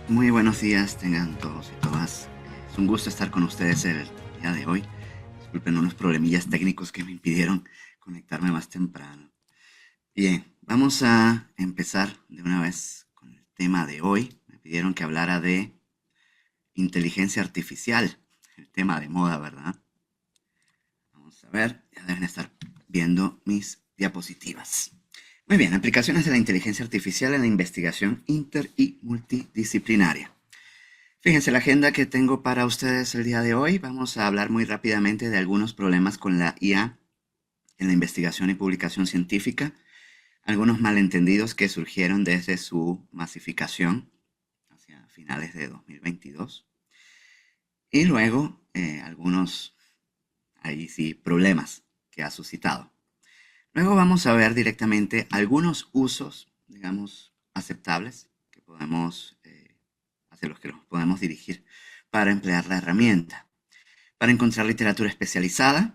Muy buenos días tengan todos y todas. Es un gusto estar con ustedes el día de hoy. Disculpen unos problemillas técnicos que me impidieron conectarme más temprano. Bien, vamos a empezar de una vez con el tema de hoy. Me pidieron que hablara de inteligencia artificial, el tema de moda, ¿verdad? Vamos a ver, ya deben estar viendo mis diapositivas. Muy bien, aplicaciones de la inteligencia artificial en la investigación inter y multidisciplinaria. Fíjense la agenda que tengo para ustedes el día de hoy. Vamos a hablar muy rápidamente de algunos problemas con la IA en la investigación y publicación científica, algunos malentendidos que surgieron desde su masificación hacia finales de 2022 y luego algunos, ahí sí, problemas que ha suscitado. Luego vamos a ver directamente algunos usos, digamos, aceptables que podemos, hacia los que nos podemos dirigir para emplear la herramienta. Para encontrar literatura especializada,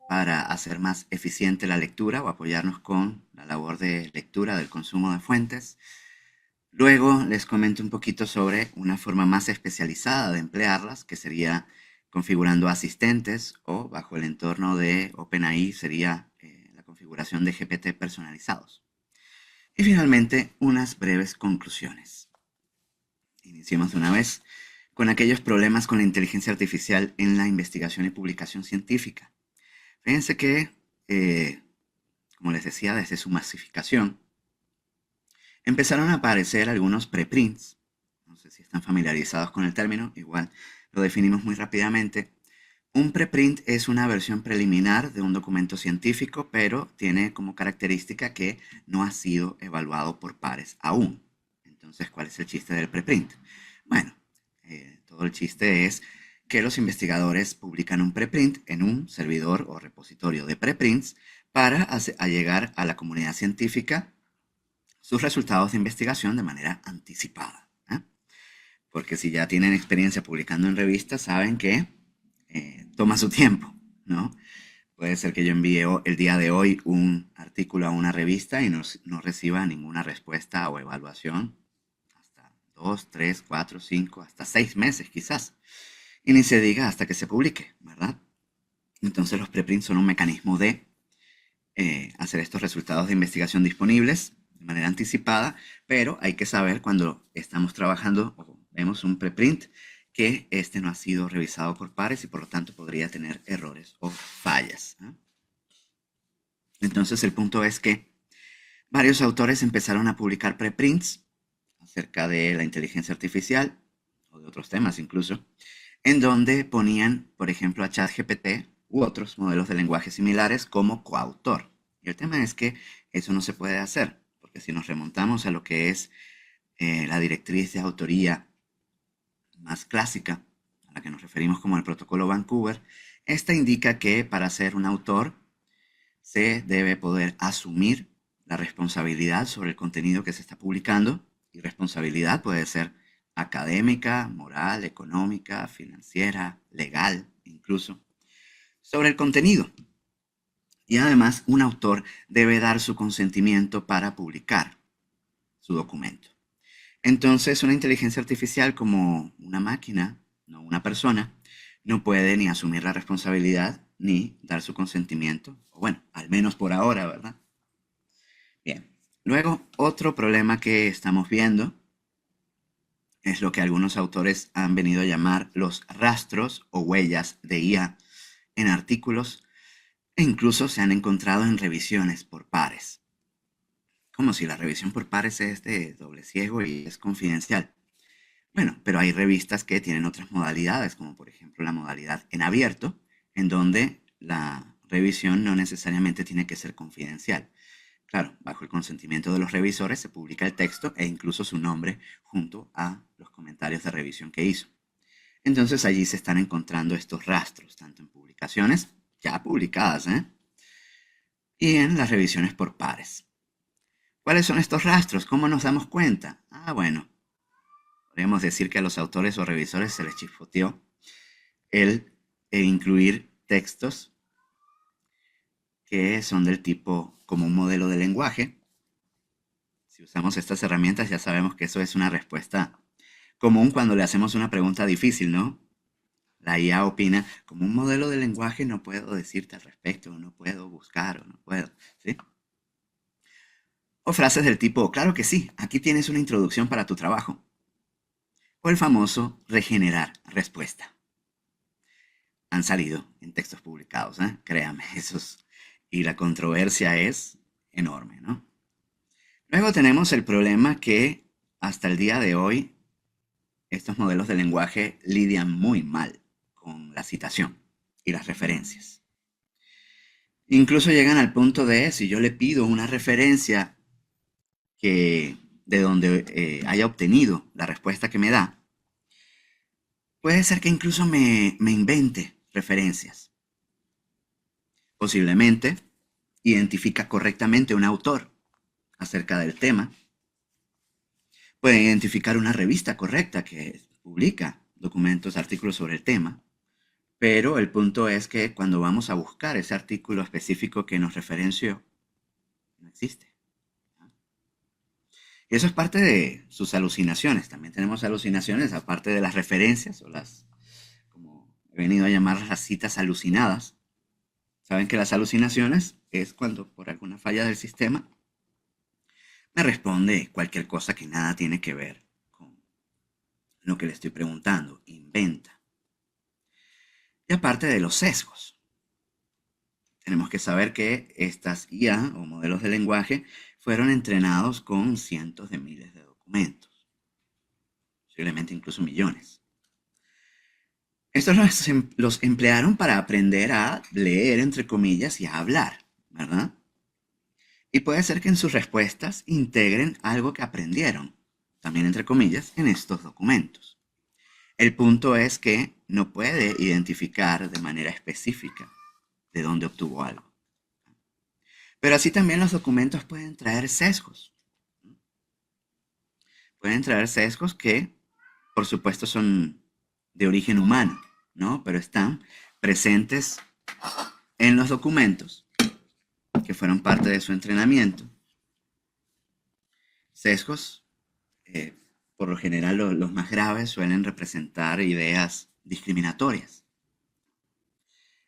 para hacer más eficiente la lectura o apoyarnos con la labor de lectura del consumo de fuentes. Luego les comento un poquito sobre una forma más especializada de emplearlas, que sería configurando asistentes o bajo el entorno de OpenAI sería la configuración de GPT personalizados. Y finalmente, unas breves conclusiones. Iniciemos de una vez con aquellos problemas con la inteligencia artificial en la investigación y publicación científica. Fíjense que, como les decía, desde su masificación, empezaron a aparecer algunos preprints. No sé si están familiarizados con el término, igual lo definimos muy rápidamente. Un preprint es una versión preliminar de un documento científico, pero tiene como característica que no ha sido evaluado por pares aún. Entonces, ¿cuál es el chiste del preprint? Bueno, todo el chiste es que los investigadores publican un preprint en un servidor o repositorio de preprints para llegar a la comunidad científica sus resultados de investigación de manera anticipada, ¿eh? Porque si ya tienen experiencia publicando en revistas, saben que toma su tiempo, ¿no? Puede ser que yo envíe el día de hoy un artículo a una revista y no reciba ninguna respuesta o evaluación hasta 2, 3, 4, 5, hasta 6 meses quizás. Y ni se diga hasta que se publique, ¿verdad? Entonces los preprints son un mecanismo de hacer estos resultados de investigación disponibles de manera anticipada, pero hay que saber cuando estamos trabajando o vemos un preprint que este no ha sido revisado por pares y por lo tanto podría tener errores o fallas, ¿eh? Entonces el punto es que varios autores empezaron a publicar preprints acerca de la inteligencia artificial o de otros temas incluso, en donde ponían, por ejemplo, a ChatGPT u otros modelos de lenguaje similares como coautor. Y el tema es que eso no se puede hacer, porque si nos remontamos a lo que es la directriz de autoría más clásica, a la que nos referimos como el protocolo Vancouver, esta indica que para ser un autor se debe poder asumir la responsabilidad sobre el contenido que se está publicando, y responsabilidad puede ser académica, moral, económica, financiera, legal, incluso, sobre el contenido. Y además, un autor debe dar su consentimiento para publicar su documento. Entonces, una inteligencia artificial como una máquina, no una persona, no puede ni asumir la responsabilidad ni dar su consentimiento, o bueno, al menos por ahora, ¿verdad? Bien. Luego, otro problema que estamos viendo es lo que algunos autores han venido a llamar los rastros o huellas de IA en artículos e incluso se han encontrado en revisiones por pares. Como si la revisión por pares es de doble ciego y es confidencial. Bueno, pero hay revistas que tienen otras modalidades, como por ejemplo la modalidad en abierto, en donde la revisión no necesariamente tiene que ser confidencial. Claro, bajo el consentimiento de los revisores se publica el texto e incluso su nombre junto a los comentarios de revisión que hizo. Entonces allí se están encontrando estos rastros, tanto en publicaciones ya publicadas, y en las revisiones por pares. ¿Cuáles son estos rastros? ¿Cómo nos damos cuenta? Bueno, podríamos decir que a los autores o revisores se les chispoteó el incluir textos que son del tipo como un modelo de lenguaje. Si usamos estas herramientas ya sabemos que eso es una respuesta común cuando le hacemos una pregunta difícil, ¿no? La IA opina, como un modelo de lenguaje no puedo decirte al respecto, no puedo buscar o no puedo, ¿sí? O frases del tipo, claro que sí, aquí tienes una introducción para tu trabajo. O el famoso regenerar respuesta. Han salido en textos publicados, ¿eh? Créanme, esos. Y la controversia es enorme, ¿no? Luego tenemos el problema que hasta el día de hoy estos modelos de lenguaje lidian muy mal con la citación y las referencias. Incluso llegan al punto de, si yo le pido una referencia que, de donde haya obtenido la respuesta que me da, puede ser que incluso me invente referencias. Posiblemente identifica correctamente un autor acerca del tema. Puede identificar una revista correcta que publica documentos, artículos sobre el tema. Pero el punto es que cuando vamos a buscar ese artículo específico que nos referenció, no existe. Y eso es parte de sus alucinaciones. También tenemos alucinaciones, aparte de las referencias o las, como he venido a llamar, las citas alucinadas. Saben que las alucinaciones es cuando por alguna falla del sistema me responde cualquier cosa que nada tiene que ver con lo que le estoy preguntando, inventa. Y aparte de los sesgos, tenemos que saber que estas IA o modelos de lenguaje fueron entrenados con cientos de miles de documentos, posiblemente incluso millones. Estos los emplearon para aprender a leer, entre comillas, y a hablar, ¿verdad? Y puede ser que en sus respuestas integren algo que aprendieron, también entre comillas, en estos documentos. El punto es que no puede identificar de manera específica de dónde obtuvo algo. Pero así también los documentos pueden traer sesgos. Pueden traer sesgos que, por supuesto, son de origen humano, ¿no? Pero están presentes en los documentos que fueron parte de su entrenamiento. Sesgos, eh, por lo general los más graves, suelen representar ideas discriminatorias.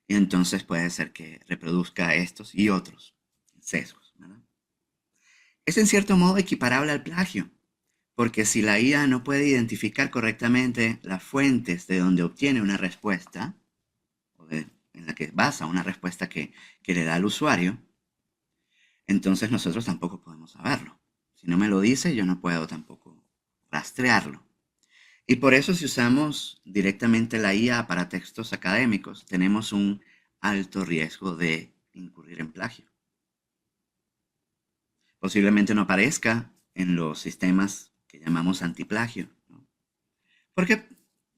Y entonces puede ser que reproduzca estos y otros sesgos, ¿verdad? Es en cierto modo equiparable al plagio, porque si la IA no puede identificar correctamente las fuentes de donde obtiene una respuesta, en la que basa una respuesta que le da al usuario, entonces nosotros tampoco podemos saberlo. Si no me lo dice, yo no puedo tampoco rastrearlo. Y por eso si usamos directamente la IA para textos académicos, tenemos un alto riesgo de incurrir en plagio. Posiblemente no aparezca en los sistemas que llamamos antiplagio, ¿no? Porque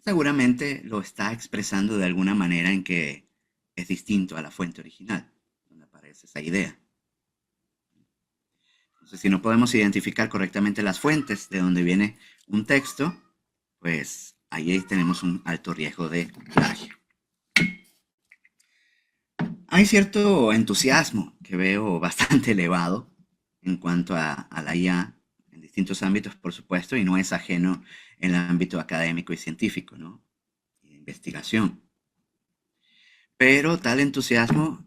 seguramente lo está expresando de alguna manera en que es distinto a la fuente original, donde aparece esa idea. Entonces, si no podemos identificar correctamente las fuentes de donde viene un texto, pues ahí tenemos un alto riesgo de plagio. Hay cierto entusiasmo que veo bastante elevado en cuanto a la IA en distintos ámbitos, por supuesto, y no es ajeno en el ámbito académico y científico, ¿no? Y de investigación. Pero tal entusiasmo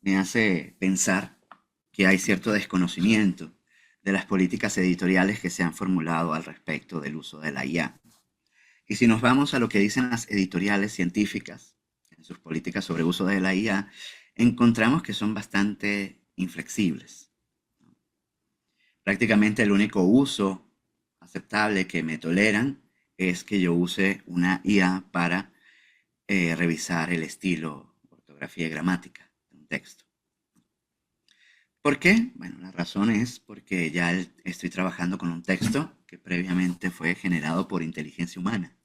me hace pensar que hay cierto desconocimiento de las políticas editoriales que se han formulado al respecto del uso de la IA. Y si nos vamos a lo que dicen las editoriales científicas en sus políticas sobre uso de la IA, encontramos que son bastante inflexibles. Prácticamente el único uso aceptable que me toleran es que yo use una IA para revisar el estilo, ortografía y gramática de un texto. ¿Por qué? Bueno, la razón es porque ya estoy trabajando con un texto que previamente fue generado por inteligencia humana.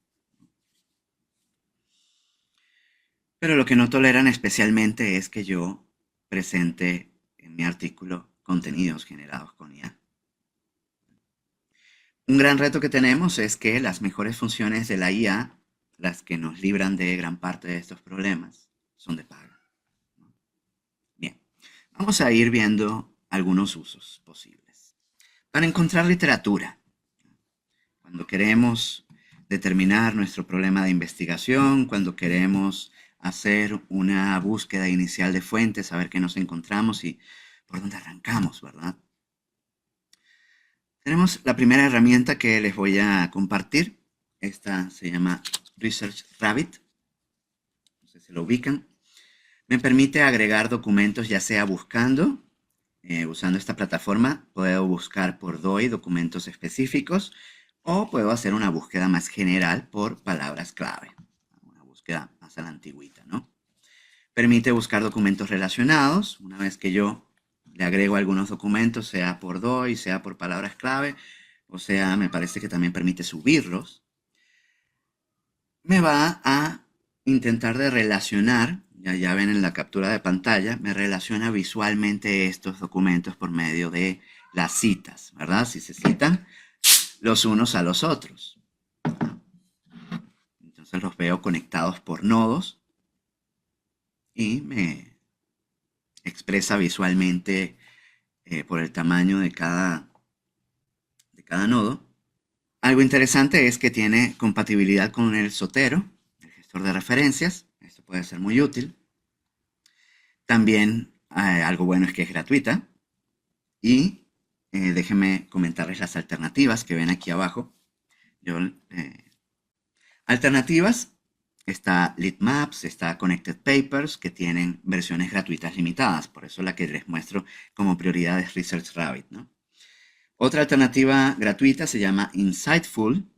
Pero lo que no toleran especialmente es que yo presente en mi artículo contenidos generados con IA. Un gran reto que tenemos es que las mejores funciones de la IA, las que nos libran de gran parte de estos problemas, son de paga. Bien, vamos a ir viendo algunos usos posibles. Para encontrar literatura, Cuando queremos determinar nuestro problema de investigación, cuando queremos hacer una búsqueda inicial de fuentes, saber qué nos encontramos y por dónde arrancamos, ¿verdad? Tenemos la primera herramienta que les voy a compartir. Esta se llama Research Rabbit. No sé si lo ubican. Me permite agregar documentos ya sea buscando, usando esta plataforma, puedo buscar por DOI documentos específicos o puedo hacer una búsqueda más general por palabras clave. Una búsqueda más a la antigüita, ¿no? Permite buscar documentos relacionados. Una vez que yo le agrego algunos documentos, sea por DOI, sea por palabras clave, o sea, me parece que también permite subirlos, me va a intentar de relacionar, ya ven en la captura de pantalla, me relaciona visualmente estos documentos por medio de las citas, ¿verdad? Si se citan los unos a los otros. Entonces los veo conectados por nodos y me expresa visualmente por el tamaño de cada nodo. Algo interesante es que tiene compatibilidad con el Zotero, el gestor de referencias. Esto puede ser muy útil. También algo bueno es que es gratuita. Y déjenme comentarles las alternativas que ven aquí abajo. Alternativas, está Litmaps, está Connected Papers, que tienen versiones gratuitas limitadas. Por eso la que les muestro como prioridad es Research Rabbit, ¿no? Otra alternativa gratuita se llama Insightful.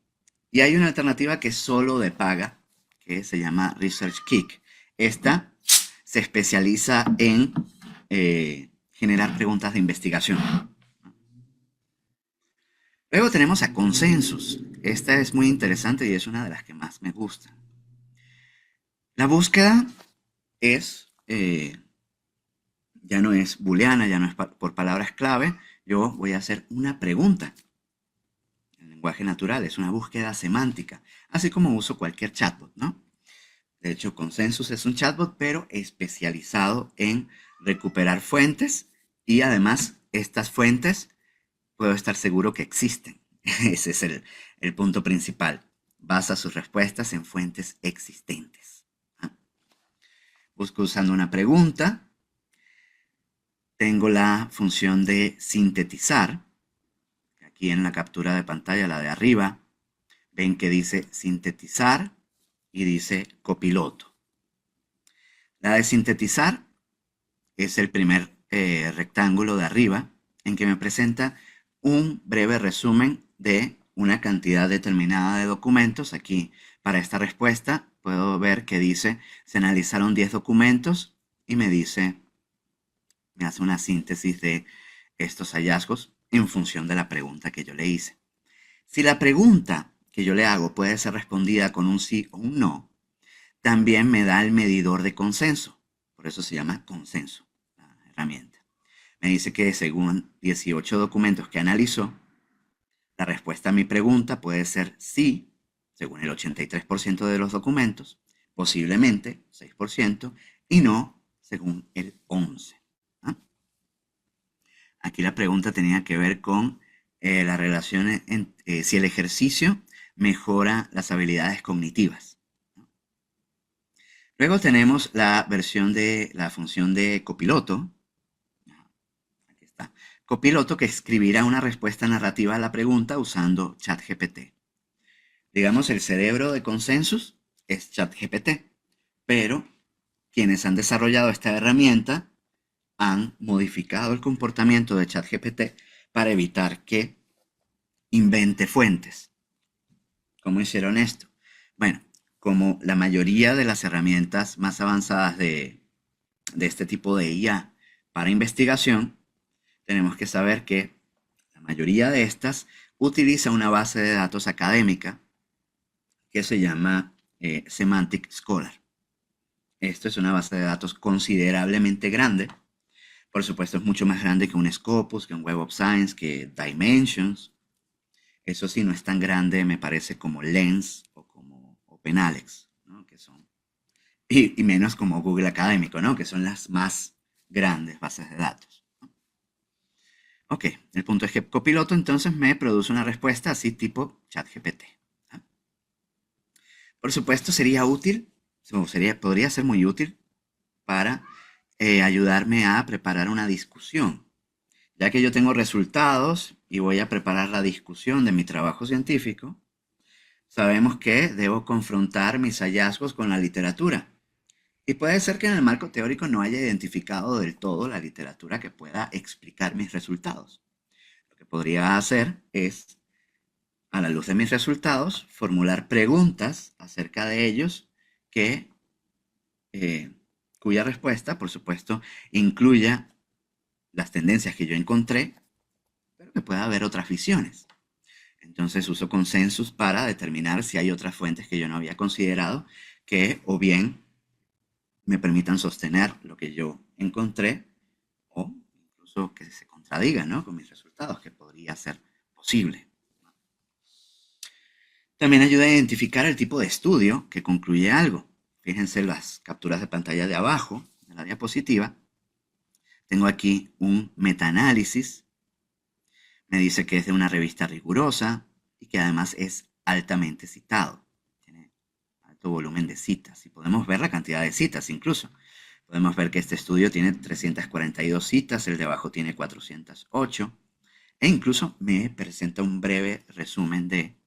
Y hay una alternativa que es solo de paga, que se llama ResearchKick. Esta se especializa en generar preguntas de investigación. Luego tenemos a Consensus. Esta es muy interesante y es una de las que más me gusta. La búsqueda es, ya no es booleana, ya no es por palabras clave. Yo voy a hacer una pregunta. El lenguaje natural es una búsqueda semántica, así como uso cualquier chatbot, ¿no? De hecho, Consensus es un chatbot, pero especializado en recuperar fuentes y además estas fuentes puedo estar seguro que existen. Ese es el punto principal. Basa sus respuestas en fuentes existentes. Busco usando una pregunta. Tengo la función de sintetizar. Aquí en la captura de pantalla, la de arriba, ven que dice sintetizar y dice copiloto. La de sintetizar es el primer rectángulo de arriba en que me presenta un breve resumen de una cantidad determinada de documentos. Aquí, para esta respuesta, puedo ver que dice, se analizaron 10 documentos y me dice, me hace una síntesis de estos hallazgos en función de la pregunta que yo le hice. Si la pregunta que yo le hago puede ser respondida con un sí o un no, también me da el medidor de consenso. Por eso se llama consenso, la herramienta. Me dice que según 18 documentos que analizó, la respuesta a mi pregunta puede ser sí, según el 83% de los documentos, posiblemente 6%, y no, según el 11%. ¿Ah? Aquí la pregunta tenía que ver con la relación si el ejercicio mejora las habilidades cognitivas. Luego tenemos la versión de la función de copiloto. Aquí está. Copiloto que escribirá una respuesta narrativa a la pregunta usando ChatGPT. Digamos, el cerebro de Consensus es ChatGPT, pero quienes han desarrollado esta herramienta han modificado el comportamiento de ChatGPT para evitar que invente fuentes. ¿Cómo hicieron esto? Bueno, como la mayoría de las herramientas más avanzadas de este tipo de IA para investigación, tenemos que saber que la mayoría de estas utiliza una base de datos académica que se llama Semantic Scholar. Esto es una base de datos considerablemente grande. Por supuesto, es mucho más grande que un Scopus, que un Web of Science, que Dimensions. Eso sí, no es tan grande, me parece, como Lens o como OpenAlex, ¿no? Que son, y menos como Google Académico, ¿no? Que son las más grandes bases de datos, ¿no? Ok, el punto es que Copiloto entonces me produce una respuesta así tipo ChatGPT. ¿Ah? Por supuesto, sería útil, podría ser muy útil para ayudarme a preparar una discusión. Ya que yo tengo resultados y voy a preparar la discusión de mi trabajo científico, sabemos que debo confrontar mis hallazgos con la literatura. Y puede ser que en el marco teórico no haya identificado del todo la literatura que pueda explicar mis resultados. Lo que podría hacer es, a la luz de mis resultados, formular preguntas acerca de ellos que, eh, cuya respuesta, por supuesto, incluya las tendencias que yo encontré, pero que pueda haber otras visiones. Entonces uso consensus para determinar si hay otras fuentes que yo no había considerado que o bien me permitan sostener lo que yo encontré o incluso que se contradiga, ¿no?, con mis resultados, que podría ser posible. También ayuda a identificar el tipo de estudio que concluye algo. Fíjense las capturas de pantalla de abajo de la diapositiva. Tengo aquí un metaanálisis. Me dice que es de una revista rigurosa y que además es altamente citado. Tiene alto volumen de citas y podemos ver la cantidad de citas incluso. Podemos ver que este estudio tiene 342 citas, el de abajo tiene 408 e incluso me presenta un breve resumen de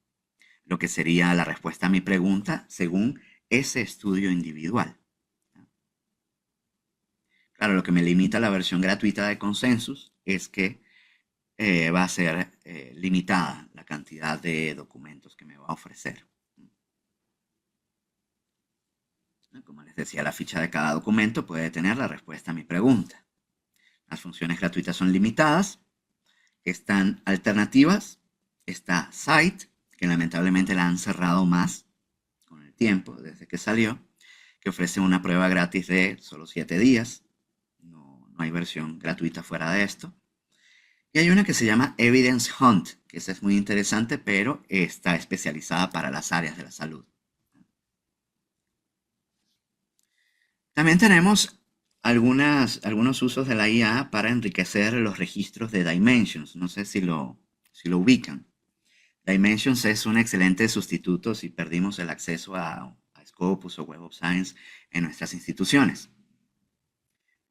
lo que sería la respuesta a mi pregunta según ese estudio individual. Claro, lo que me limita la versión gratuita de Consensus es que va a ser limitada la cantidad de documentos que me va a ofrecer. Como les decía, la ficha de cada documento puede tener la respuesta a mi pregunta. Las funciones gratuitas son limitadas. Están alternativas. Está Cite, que lamentablemente la han cerrado más con el tiempo, desde que salió, que ofrece una prueba gratis de solo 7 días. No hay versión gratuita fuera de esto. Y hay una que se llama Evidence Hunt, que esa es muy interesante, pero está especializada para las áreas de la salud. También tenemos algunos usos de la IA para enriquecer los registros de Dimensions. No sé si lo ubican. Dimensions es un excelente sustituto si perdimos el acceso a Scopus o Web of Science en nuestras instituciones.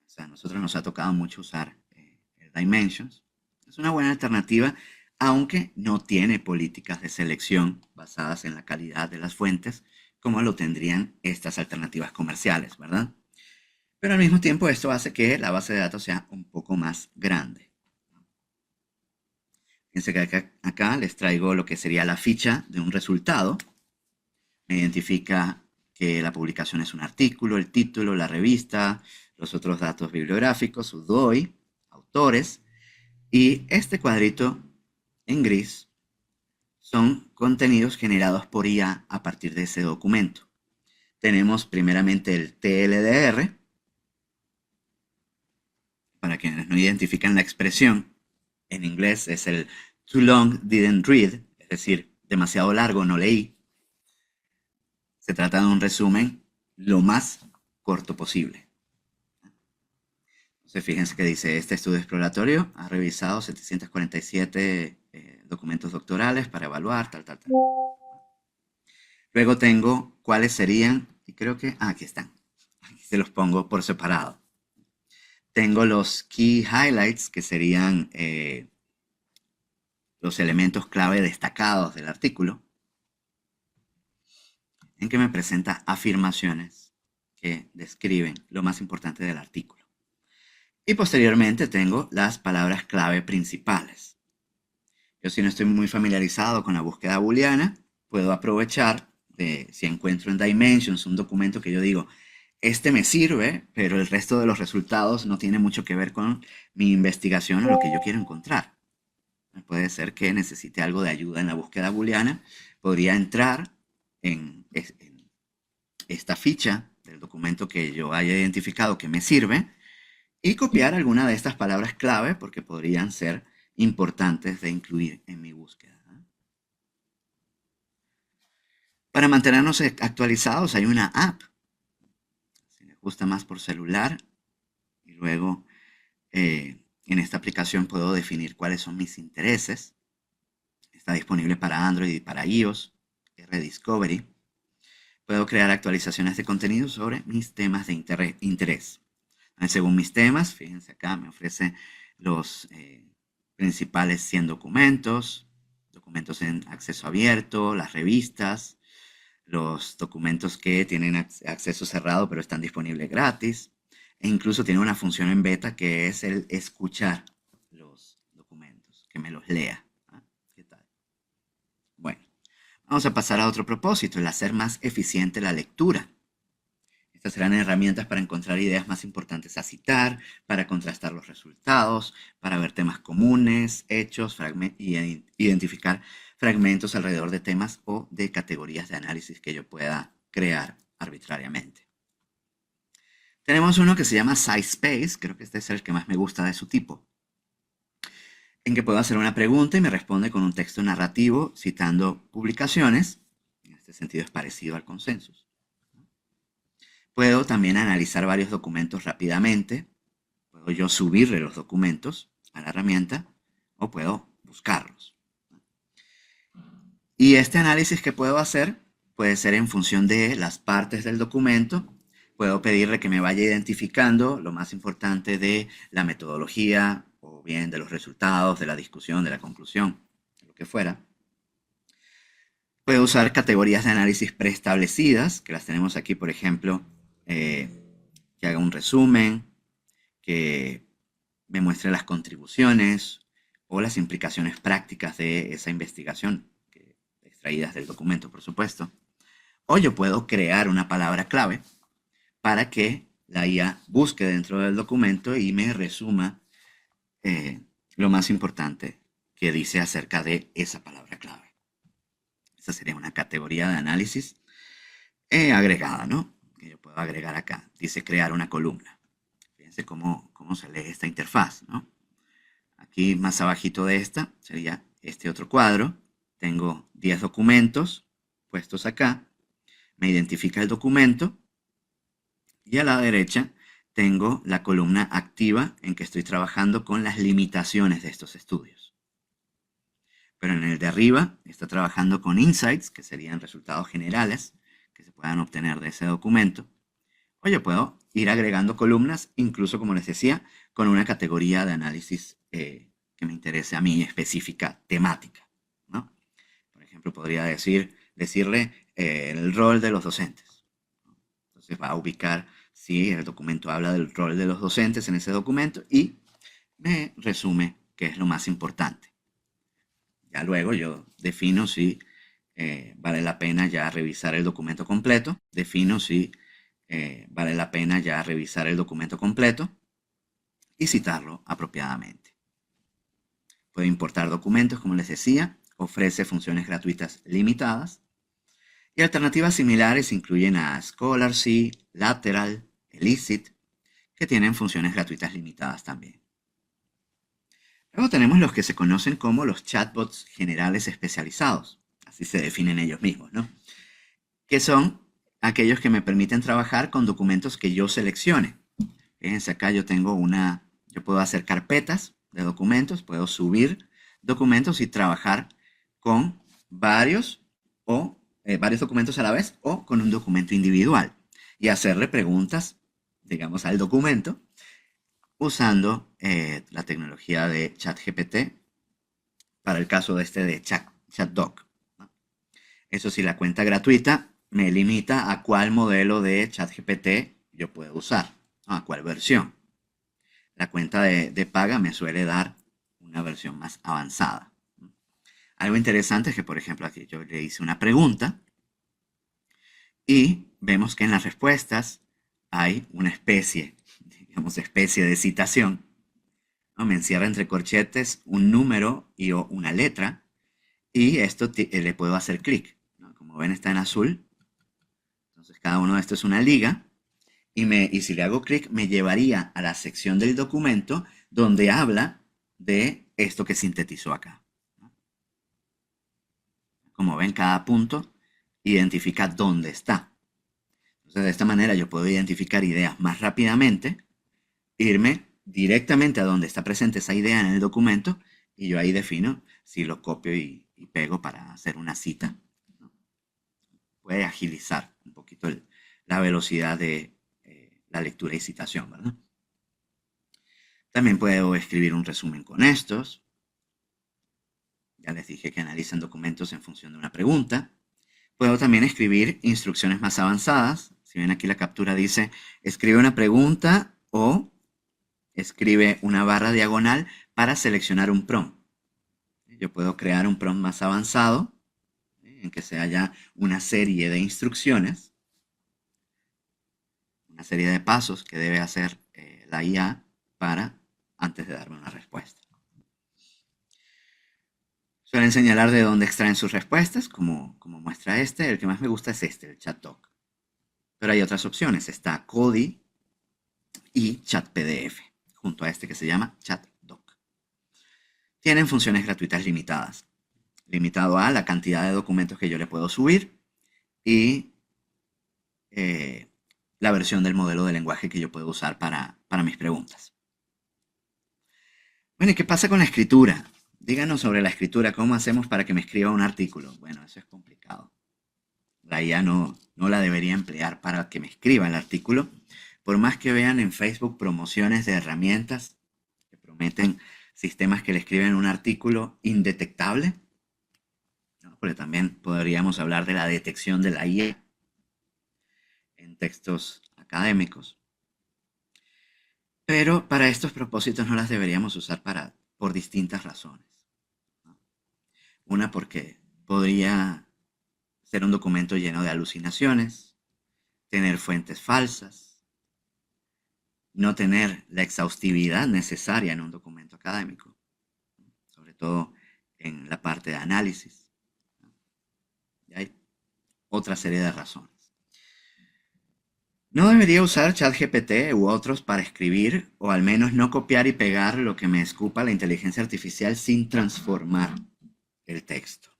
O sea, a nosotros nos ha tocado mucho usar el Dimensions. Es una buena alternativa, aunque no tiene políticas de selección basadas en la calidad de las fuentes, como lo tendrían estas alternativas comerciales, ¿verdad? Pero al mismo tiempo esto hace que la base de datos sea un poco más grande. Fíjense que acá les traigo lo que sería la ficha de un resultado. Me identifica que la publicación es un artículo, el título, la revista, los otros datos bibliográficos, su DOI, autores, y este cuadrito en gris son contenidos generados por IA a partir de ese documento. Tenemos primeramente el TLDR, para quienes no identifican la expresión, en inglés es el too long didn't read, es decir, demasiado largo no leí. Se trata de un resumen lo más corto posible. Entonces, fíjense que dice, este estudio exploratorio ha revisado 747 documentos doctorales para evaluar, tal, tal, tal. Luego tengo cuáles serían, y creo que, aquí están. Aquí se los pongo por separado. Tengo los key highlights, que serían los elementos clave destacados del artículo, en que me presenta afirmaciones que describen lo más importante del artículo. Y posteriormente tengo las palabras clave principales. Yo, si no estoy muy familiarizado con la búsqueda booleana, puedo aprovechar de, si encuentro en Dimensions un documento que yo digo, este me sirve, pero el resto de los resultados no tiene mucho que ver con mi investigación o lo que yo quiero encontrar. Puede ser que necesite algo de ayuda en la búsqueda booleana. Podría entrar en esta ficha del documento que yo haya identificado que me sirve y copiar alguna de estas palabras clave porque podrían ser importantes de incluir en mi búsqueda. Para mantenernos actualizados hay una app. Si les gusta más por celular y luego en esta aplicación puedo definir cuáles son mis intereses. Está disponible para Android y para iOS, Rediscovery. Puedo crear actualizaciones de contenido sobre mis temas de interés. Según mis temas, fíjense acá, me ofrece los principales 100 documentos, documentos en acceso abierto, las revistas, los documentos que tienen acceso cerrado pero están disponibles gratis, e incluso tiene una función en beta que es el escuchar los documentos, que me los lea. ¿Ah? ¿Qué tal? Bueno, vamos a pasar a otro propósito, el hacer más eficiente la lectura. Estas serán herramientas para encontrar ideas más importantes a citar, para contrastar los resultados, para ver temas comunes, hechos y identificar fragmentos alrededor de temas o de categorías de análisis que yo pueda crear arbitrariamente. Tenemos uno que se llama SciSpace, creo que este es el que más me gusta de su tipo, en que puedo hacer una pregunta y me responde con un texto narrativo citando publicaciones. En este sentido es parecido al consensus. Puedo también analizar varios documentos rápidamente. Puedo yo subirle los documentos a la herramienta o puedo buscarlos. Y este análisis que puedo hacer puede ser en función de las partes del documento. Puedo pedirle que me vaya identificando lo más importante de la metodología o bien de los resultados, de la discusión, de la conclusión, de lo que fuera. Puedo usar categorías de análisis preestablecidas, que las tenemos aquí, por ejemplo, que haga un resumen, que me muestre las contribuciones o las implicaciones prácticas de esa investigación, extraídas del documento, por supuesto. O yo puedo crear una palabra clave para que la IA busque dentro del documento y me resuma lo más importante que dice acerca de esa palabra clave. Esa sería una categoría de análisis agregada, ¿no? Que yo puedo agregar acá. Dice crear una columna. Fíjense cómo se lee esta interfaz, ¿no? Aquí más abajito de esta sería este otro cuadro. Tengo 10 documentos puestos acá. Me identifica el documento. Y a la derecha tengo la columna activa en que estoy trabajando con las limitaciones de estos estudios. Pero en el de arriba está trabajando con insights, que serían resultados generales que se puedan obtener de ese documento. O yo puedo ir agregando columnas, incluso como les decía, con una categoría de análisis que me interese a mí, específica, temática, ¿no? Por ejemplo, podría decirle el rol de los docentes. Entonces va a ubicar si el documento habla del rol de los docentes en ese documento y me resume qué es lo más importante. Ya luego yo defino si vale la pena ya revisar el documento completo. Defino si vale la pena ya revisar el documento completo y citarlo apropiadamente. Puedo importar documentos, como les decía. Ofrece funciones gratuitas limitadas. Y alternativas similares incluyen a Scholarcy, Lateral, Elicit, que tienen funciones gratuitas limitadas también. Luego tenemos los que se conocen como los chatbots generales especializados. Así se definen ellos mismos, ¿no? Que son aquellos que me permiten trabajar con documentos que yo seleccione. Fíjense acá yo puedo hacer carpetas de documentos, puedo subir documentos y trabajar con varios documentos a la vez o con un documento individual y hacerle preguntas, digamos, al documento usando la tecnología de ChatGPT para el caso de ChatDoc, ¿no? Eso sí, la cuenta gratuita me limita a cuál modelo de ChatGPT yo puedo usar, ¿no? A cuál versión. La cuenta de paga me suele dar una versión más avanzada. Algo interesante es que, por ejemplo, aquí yo le hice una pregunta y vemos que en las respuestas hay una especie de citación, ¿no? Me encierra entre corchetes un número y o una letra y esto le puedo hacer clic, ¿no? Como ven está en azul. Entonces cada uno de estos es una liga y si le hago clic me llevaría a la sección del documento donde habla de esto que sintetizó acá. Como ven, cada punto identifica dónde está. Entonces, de esta manera yo puedo identificar ideas más rápidamente, irme directamente a donde está presente esa idea en el documento y yo ahí defino si lo copio y pego para hacer una cita, ¿no? Puede agilizar un poquito la velocidad de la lectura y citación, ¿verdad? También puedo escribir un resumen con estos. Ya les dije que analizan documentos en función de una pregunta. Puedo también escribir instrucciones más avanzadas. Si ven aquí la captura dice, escribe una pregunta o escribe una barra diagonal para seleccionar un prompt. Yo puedo crear un prompt más avanzado en que se haya una serie de instrucciones, una serie de pasos que debe hacer la IA para antes de darme una respuesta. Suelen señalar de dónde extraen sus respuestas, como muestra este. El que más me gusta es este, el ChatDoc. Pero hay otras opciones. Está Kodi y ChatPDF, junto a este que se llama ChatDoc. Tienen funciones gratuitas limitadas. Limitado a la cantidad de documentos que yo le puedo subir y la versión del modelo de lenguaje que yo puedo usar para mis preguntas. Bueno, ¿y qué pasa con la escritura? Díganos sobre la escritura, ¿cómo hacemos para que me escriba un artículo? Bueno, eso es complicado. La IA no la debería emplear para que me escriba el artículo. Por más que vean en Facebook promociones de herramientas que prometen sistemas que le escriben un artículo indetectable, ¿no? Porque también podríamos hablar de la detección de la IA en textos académicos. Pero para estos propósitos no las deberíamos usar por distintas razones, ¿no? Una, porque podría ser un documento lleno de alucinaciones, tener fuentes falsas, no tener la exhaustividad necesaria en un documento académico, sobre todo en la parte de análisis, ¿no? Y hay otra serie de razones. No debería usar ChatGPT u otros para escribir, o al menos no copiar y pegar lo que me escupa la inteligencia artificial sin transformar el texto,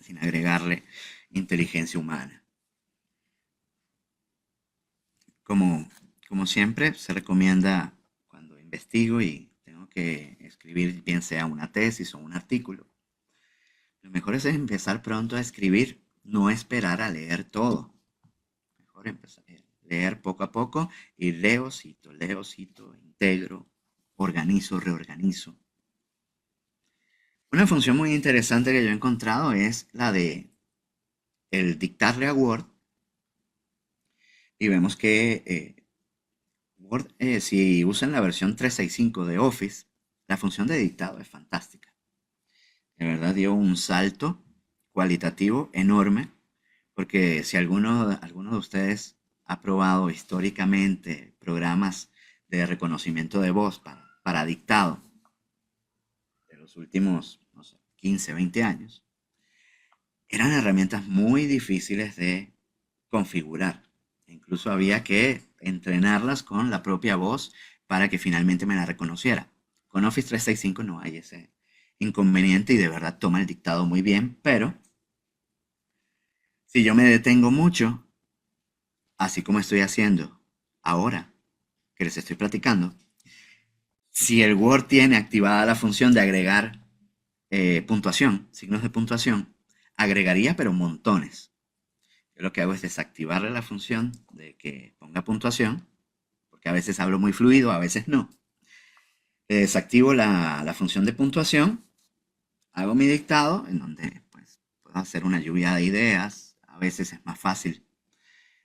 sin agregarle inteligencia humana. Como, como siempre, se recomienda cuando investigo y tengo que escribir, bien sea una tesis o un artículo, lo mejor es empezar pronto a escribir, no esperar a leer todo. Mejor empezar a leer poco a poco y leo, cito, integro, organizo, reorganizo. Una función muy interesante que yo he encontrado es la de el dictarle a Word y vemos que Word, si usan la versión 365 de Office, la función de dictado es fantástica. De verdad dio un salto cualitativo enorme, porque si alguno de ustedes ha probado históricamente programas de reconocimiento de voz para dictado de los últimos, no sé, 15, 20 años, eran herramientas muy difíciles de configurar. Incluso había que entrenarlas con la propia voz para que finalmente me la reconociera. Con Office 365 no hay ese inconveniente y de verdad toma el dictado muy bien, pero si yo me detengo mucho, así como estoy haciendo ahora que les estoy platicando, si el Word tiene activada la función de agregar puntuación, signos de puntuación, agregaría pero montones. Yo lo que hago es desactivarle la función de que ponga puntuación, porque a veces hablo muy fluido, a veces no. Desactivo la función de puntuación, hago mi dictado, en donde pues, puedo hacer una lluvia de ideas. A veces es más fácil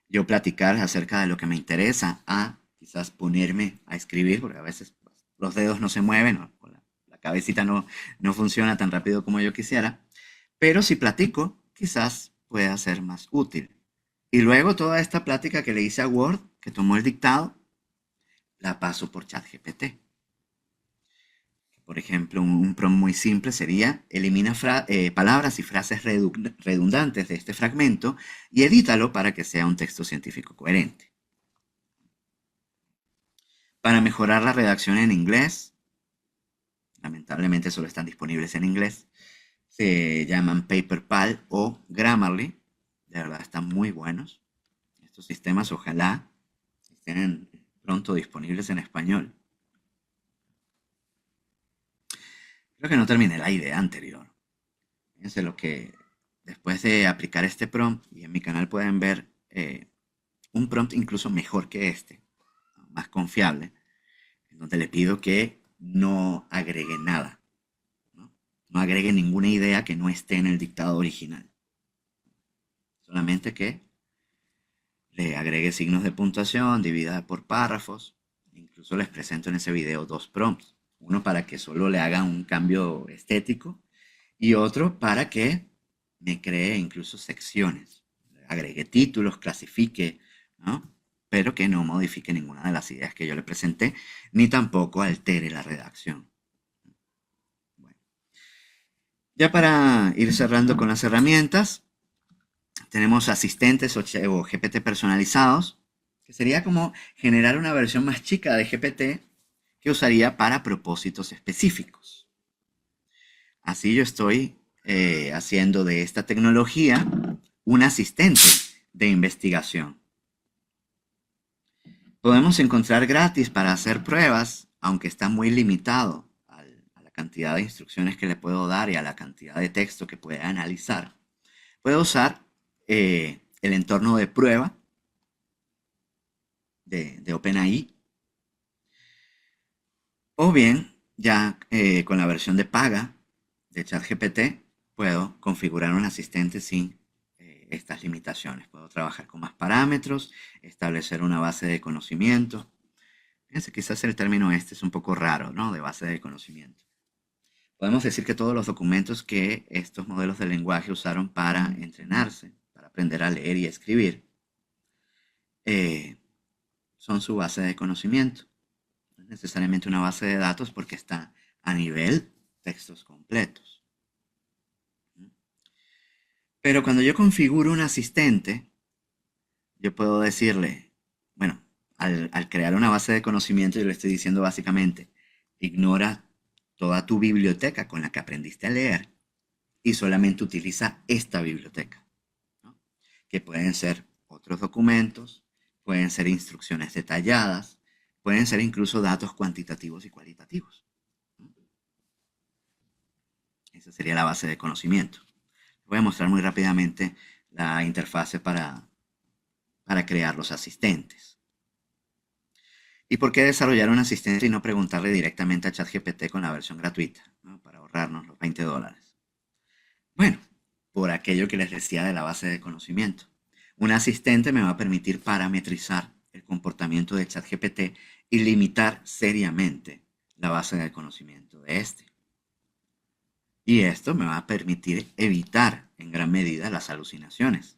yo platicar acerca de lo que me interesa a quizás ponerme a escribir, porque a veces pues, los dedos no se mueven o la cabecita no funciona tan rápido como yo quisiera. Pero si platico, quizás pueda ser más útil. Y luego toda esta plática que le hice a Word, que tomó el dictado, la paso por ChatGPT. Por ejemplo, un prompt muy simple sería elimina palabras y frases redundantes de este fragmento y edítalo para que sea un texto científico coherente. Para mejorar la redacción en inglés, lamentablemente solo están disponibles en inglés, se llaman PaperPal o Grammarly. De verdad están muy buenos. Estos sistemas ojalá estén pronto disponibles en español. Creo que no terminé la idea anterior. Fíjense lo que después de aplicar este prompt, y en mi canal pueden ver un prompt incluso mejor que este, más confiable, en donde le pido que no agregue nada, ¿no? No agregue ninguna idea que no esté en el dictado original. Solamente que le agregue signos de puntuación, divida por párrafos. Incluso les presento en ese video dos prompts. Uno para que solo le haga un cambio estético y otro para que me cree incluso secciones. Agregue títulos, clasifique, ¿no? Pero que no modifique ninguna de las ideas que yo le presenté, ni tampoco altere la redacción. Bueno, ya para ir cerrando con las herramientas, tenemos asistentes o GPT personalizados, que sería como generar una versión más chica de GPT que usaría para propósitos específicos. Así yo estoy haciendo de esta tecnología un asistente de investigación. Podemos encontrar gratis para hacer pruebas, aunque está muy limitado a la cantidad de instrucciones que le puedo dar y a la cantidad de texto que puede analizar. Puedo usar el entorno de prueba de OpenAI, o bien ya con la versión de paga de ChatGPT puedo configurar un asistente sin estas limitaciones. Puedo trabajar con más parámetros, establecer una base de conocimiento. Fíjense, quizás el término este es un poco raro, ¿no? De base de conocimiento. Podemos decir que todos los documentos que estos modelos de lenguaje usaron para entrenarse, para aprender a leer y escribir, son su base de conocimiento. No es necesariamente una base de datos porque está a nivel textos completos. Pero cuando yo configuro un asistente, yo puedo decirle, bueno, al crear una base de conocimiento, yo le estoy diciendo básicamente, ignora toda tu biblioteca con la que aprendiste a leer y solamente utiliza esta biblioteca, ¿no? Que pueden ser otros documentos, pueden ser instrucciones detalladas, pueden ser incluso datos cuantitativos y cualitativos. Esa sería la base de conocimiento. Voy a mostrar muy rápidamente la interfase para crear los asistentes. ¿Y por qué desarrollar un asistente y no preguntarle directamente a ChatGPT con la versión gratuita, ¿no? Para ahorrarnos los $20? Bueno, por aquello que les decía de la base de conocimiento. Un asistente me va a permitir parametrizar el comportamiento de ChatGPT y limitar seriamente la base de conocimiento de este. Y esto me va a permitir evitar en gran medida las alucinaciones.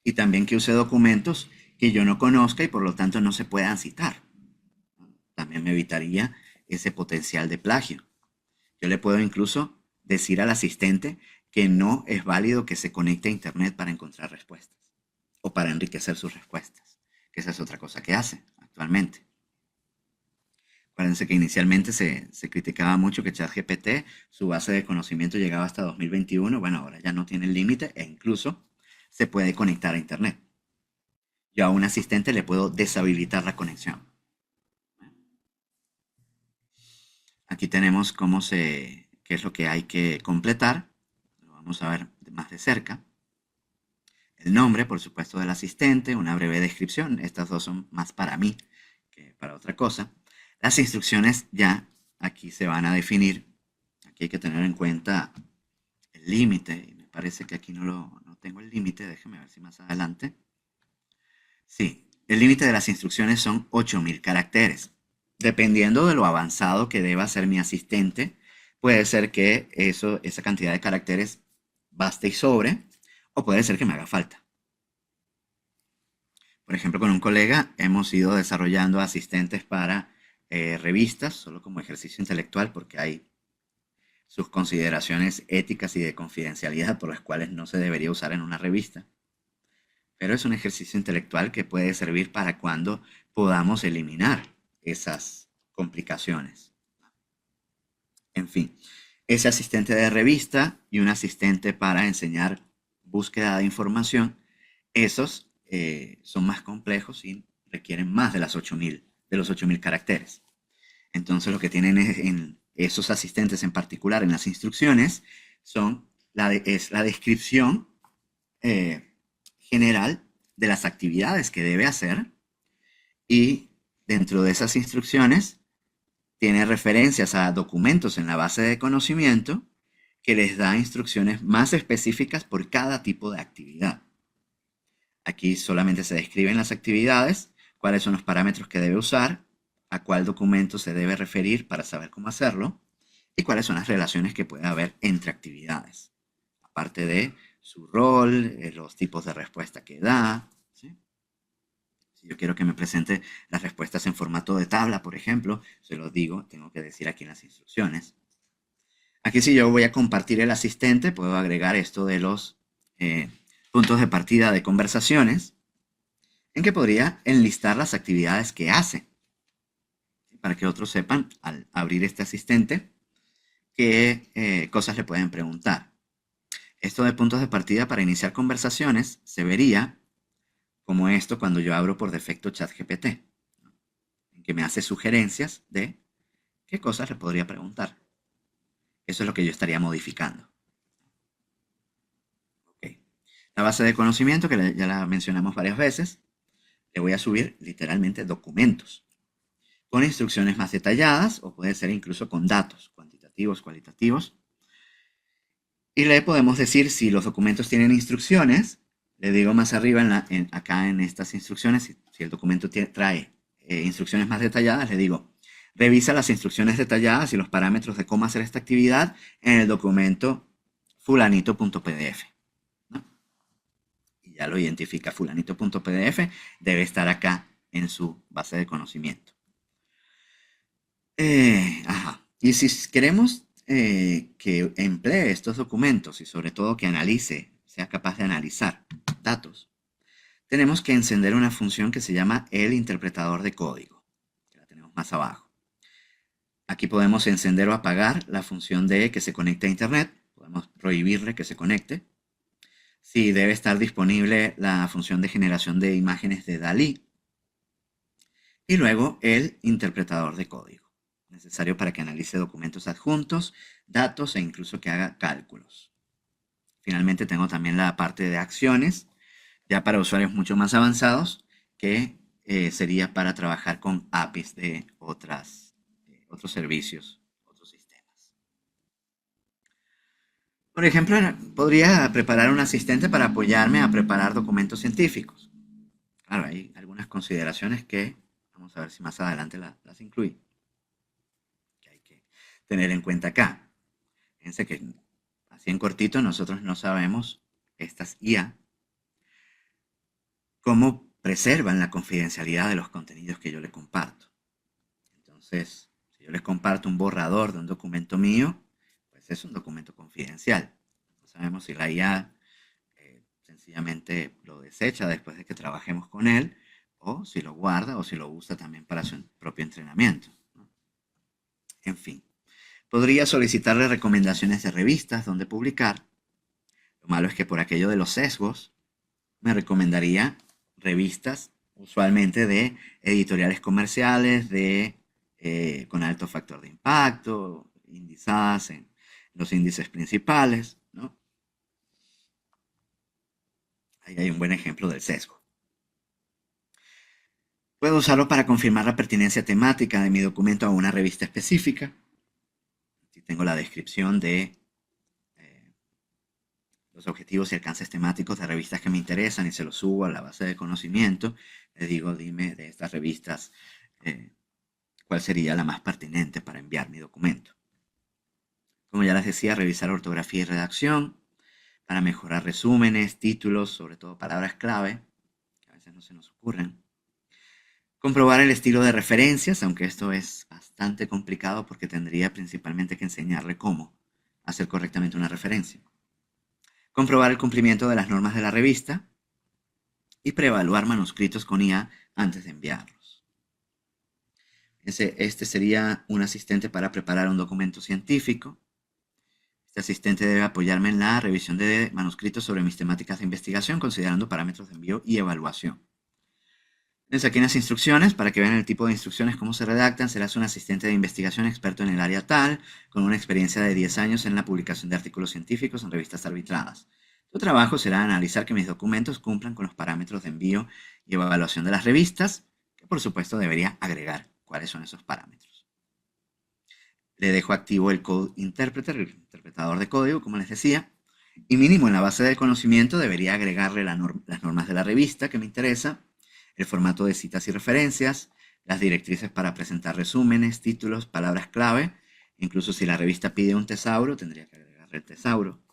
Y también que use documentos que yo no conozca y por lo tanto no se puedan citar. También me evitaría ese potencial de plagio. Yo le puedo incluso decir al asistente que no es válido que se conecte a Internet para encontrar respuestas o para enriquecer sus respuestas, que esa es otra cosa que hace actualmente. Acuérdense que inicialmente se criticaba mucho que ChatGPT, su base de conocimiento llegaba hasta 2021. Bueno, ahora ya no tiene el límite e incluso se puede conectar a Internet. Yo a un asistente le puedo deshabilitar la conexión. Aquí tenemos qué es lo que hay que completar. Lo vamos a ver más de cerca. El nombre, por supuesto, del asistente, una breve descripción. Estas dos son más para mí que para otra cosa. Las instrucciones ya aquí se van a definir. Aquí hay que tener en cuenta el límite. Y me parece que aquí no tengo el límite. Déjeme ver si más adelante. Sí, el límite de las instrucciones son 8000 caracteres. Dependiendo de lo avanzado que deba ser mi asistente, puede ser que esa cantidad de caracteres baste y sobre, o puede ser que me haga falta. Por ejemplo, con un colega hemos ido desarrollando asistentes para revistas, solo como ejercicio intelectual, porque hay sus consideraciones éticas y de confidencialidad por las cuales no se debería usar en una revista. Pero es un ejercicio intelectual que puede servir para cuando podamos eliminar esas complicaciones. En fin, ese asistente de revista y un asistente para enseñar búsqueda de información, esos son más complejos y requieren más de los 8000 caracteres. Entonces lo que tienen esos asistentes en particular en las instrucciones es la descripción general de las actividades que debe hacer, y dentro de esas instrucciones tiene referencias a documentos en la base de conocimiento que les da instrucciones más específicas por cada tipo de actividad. Aquí solamente se describen las actividades, cuáles son los parámetros que debe usar, a cuál documento se debe referir para saber cómo hacerlo, y cuáles son las relaciones que puede haber entre actividades, aparte de su rol, los tipos de respuesta que da, ¿sí? Si yo quiero que me presente las respuestas en formato de tabla, por ejemplo, se lo digo, tengo que decir aquí en las instrucciones. Aquí, si yo voy a compartir el asistente, puedo agregar esto de los puntos de partida de conversaciones, en que podría enlistar las actividades que hace, para que otros sepan, al abrir este asistente, qué cosas le pueden preguntar. Esto de puntos de partida para iniciar conversaciones se vería como esto cuando yo abro por defecto ChatGPT, en que me hace sugerencias de qué cosas le podría preguntar. Eso es lo que yo estaría modificando. Okay. La base de conocimiento, que ya la mencionamos varias veces, le voy a subir literalmente documentos con instrucciones más detalladas, o puede ser incluso con datos cuantitativos, cualitativos. Y le podemos decir, si los documentos tienen instrucciones, le digo más arriba, acá en estas instrucciones, si el documento trae instrucciones más detalladas, le digo, revisa las instrucciones detalladas y los parámetros de cómo hacer esta actividad en el documento fulanito.pdf, ¿no? Y ya lo identifica, fulanito.pdf debe estar acá en su base de conocimiento. Y si queremos que emplee estos documentos y sobre todo que analice, sea capaz de analizar datos, tenemos que encender una función que se llama el interpretador de código, que la tenemos más abajo. Aquí podemos encender o apagar la función de que se conecte a internet, podemos prohibirle que se conecte. Si debe estar disponible la función de generación de imágenes de DALL-E, y luego el interpretador de código, necesario para que analice documentos adjuntos, datos e incluso que haga cálculos. Finalmente tengo también la parte de acciones, ya para usuarios mucho más avanzados, que sería para trabajar con APIs de otros servicios, otros sistemas. Por ejemplo, podría preparar un asistente para apoyarme a preparar documentos científicos. Claro, hay algunas consideraciones que vamos a ver si más adelante las incluí, que hay que tener en cuenta acá. Fíjense que así en cortito nosotros no sabemos, estas IA, cómo preservan la confidencialidad de los contenidos que yo les comparto. Entonces, si yo les comparto un borrador de un documento mío, pues es un documento confidencial. No sabemos si la IA sencillamente lo desecha después de que trabajemos con él, o si lo guarda, o si lo usa también para su propio entrenamiento, ¿no? En fin, podría solicitarle recomendaciones de revistas donde publicar. Lo malo es que por aquello de los sesgos, me recomendaría revistas usualmente de editoriales comerciales, con alto factor de impacto, indizadas en los índices principales, ¿no? Ahí hay un buen ejemplo del sesgo. Puedo usarlo para confirmar la pertinencia temática de mi documento a una revista específica. Aquí tengo la descripción de los objetivos y alcances temáticos de revistas que me interesan y se los subo a la base de conocimiento. Le digo, dime de estas revistas cuál sería la más pertinente para enviar mi documento. Como ya les decía, revisar ortografía y redacción para mejorar resúmenes, títulos, sobre todo palabras clave, que a veces no se nos ocurren. Comprobar el estilo de referencias, aunque esto es bastante complicado porque tendría principalmente que enseñarle cómo hacer correctamente una referencia. Comprobar el cumplimiento de las normas de la revista y preevaluar manuscritos con IA antes de enviarlos. Este sería un asistente para preparar un documento científico. Este asistente debe apoyarme en la revisión de manuscritos sobre mis temáticas de investigación, considerando parámetros de envío y evaluación. Entonces aquí en las instrucciones, para que vean el tipo de instrucciones, cómo se redactan, serás un asistente de investigación experto en el área tal, con una experiencia de 10 años en la publicación de artículos científicos en revistas arbitradas. Tu trabajo será analizar que mis documentos cumplan con los parámetros de envío y evaluación de las revistas, que por supuesto debería agregar cuáles son esos parámetros. Le dejo activo el Code Interpreter, el interpretador de código, como les decía, y mínimo en la base de conocimiento debería agregarle las normas de la revista que me interesa, el formato de citas y referencias, las directrices para presentar resúmenes, títulos, palabras clave. Incluso si la revista pide un tesauro, tendría que agregarle el tesauro.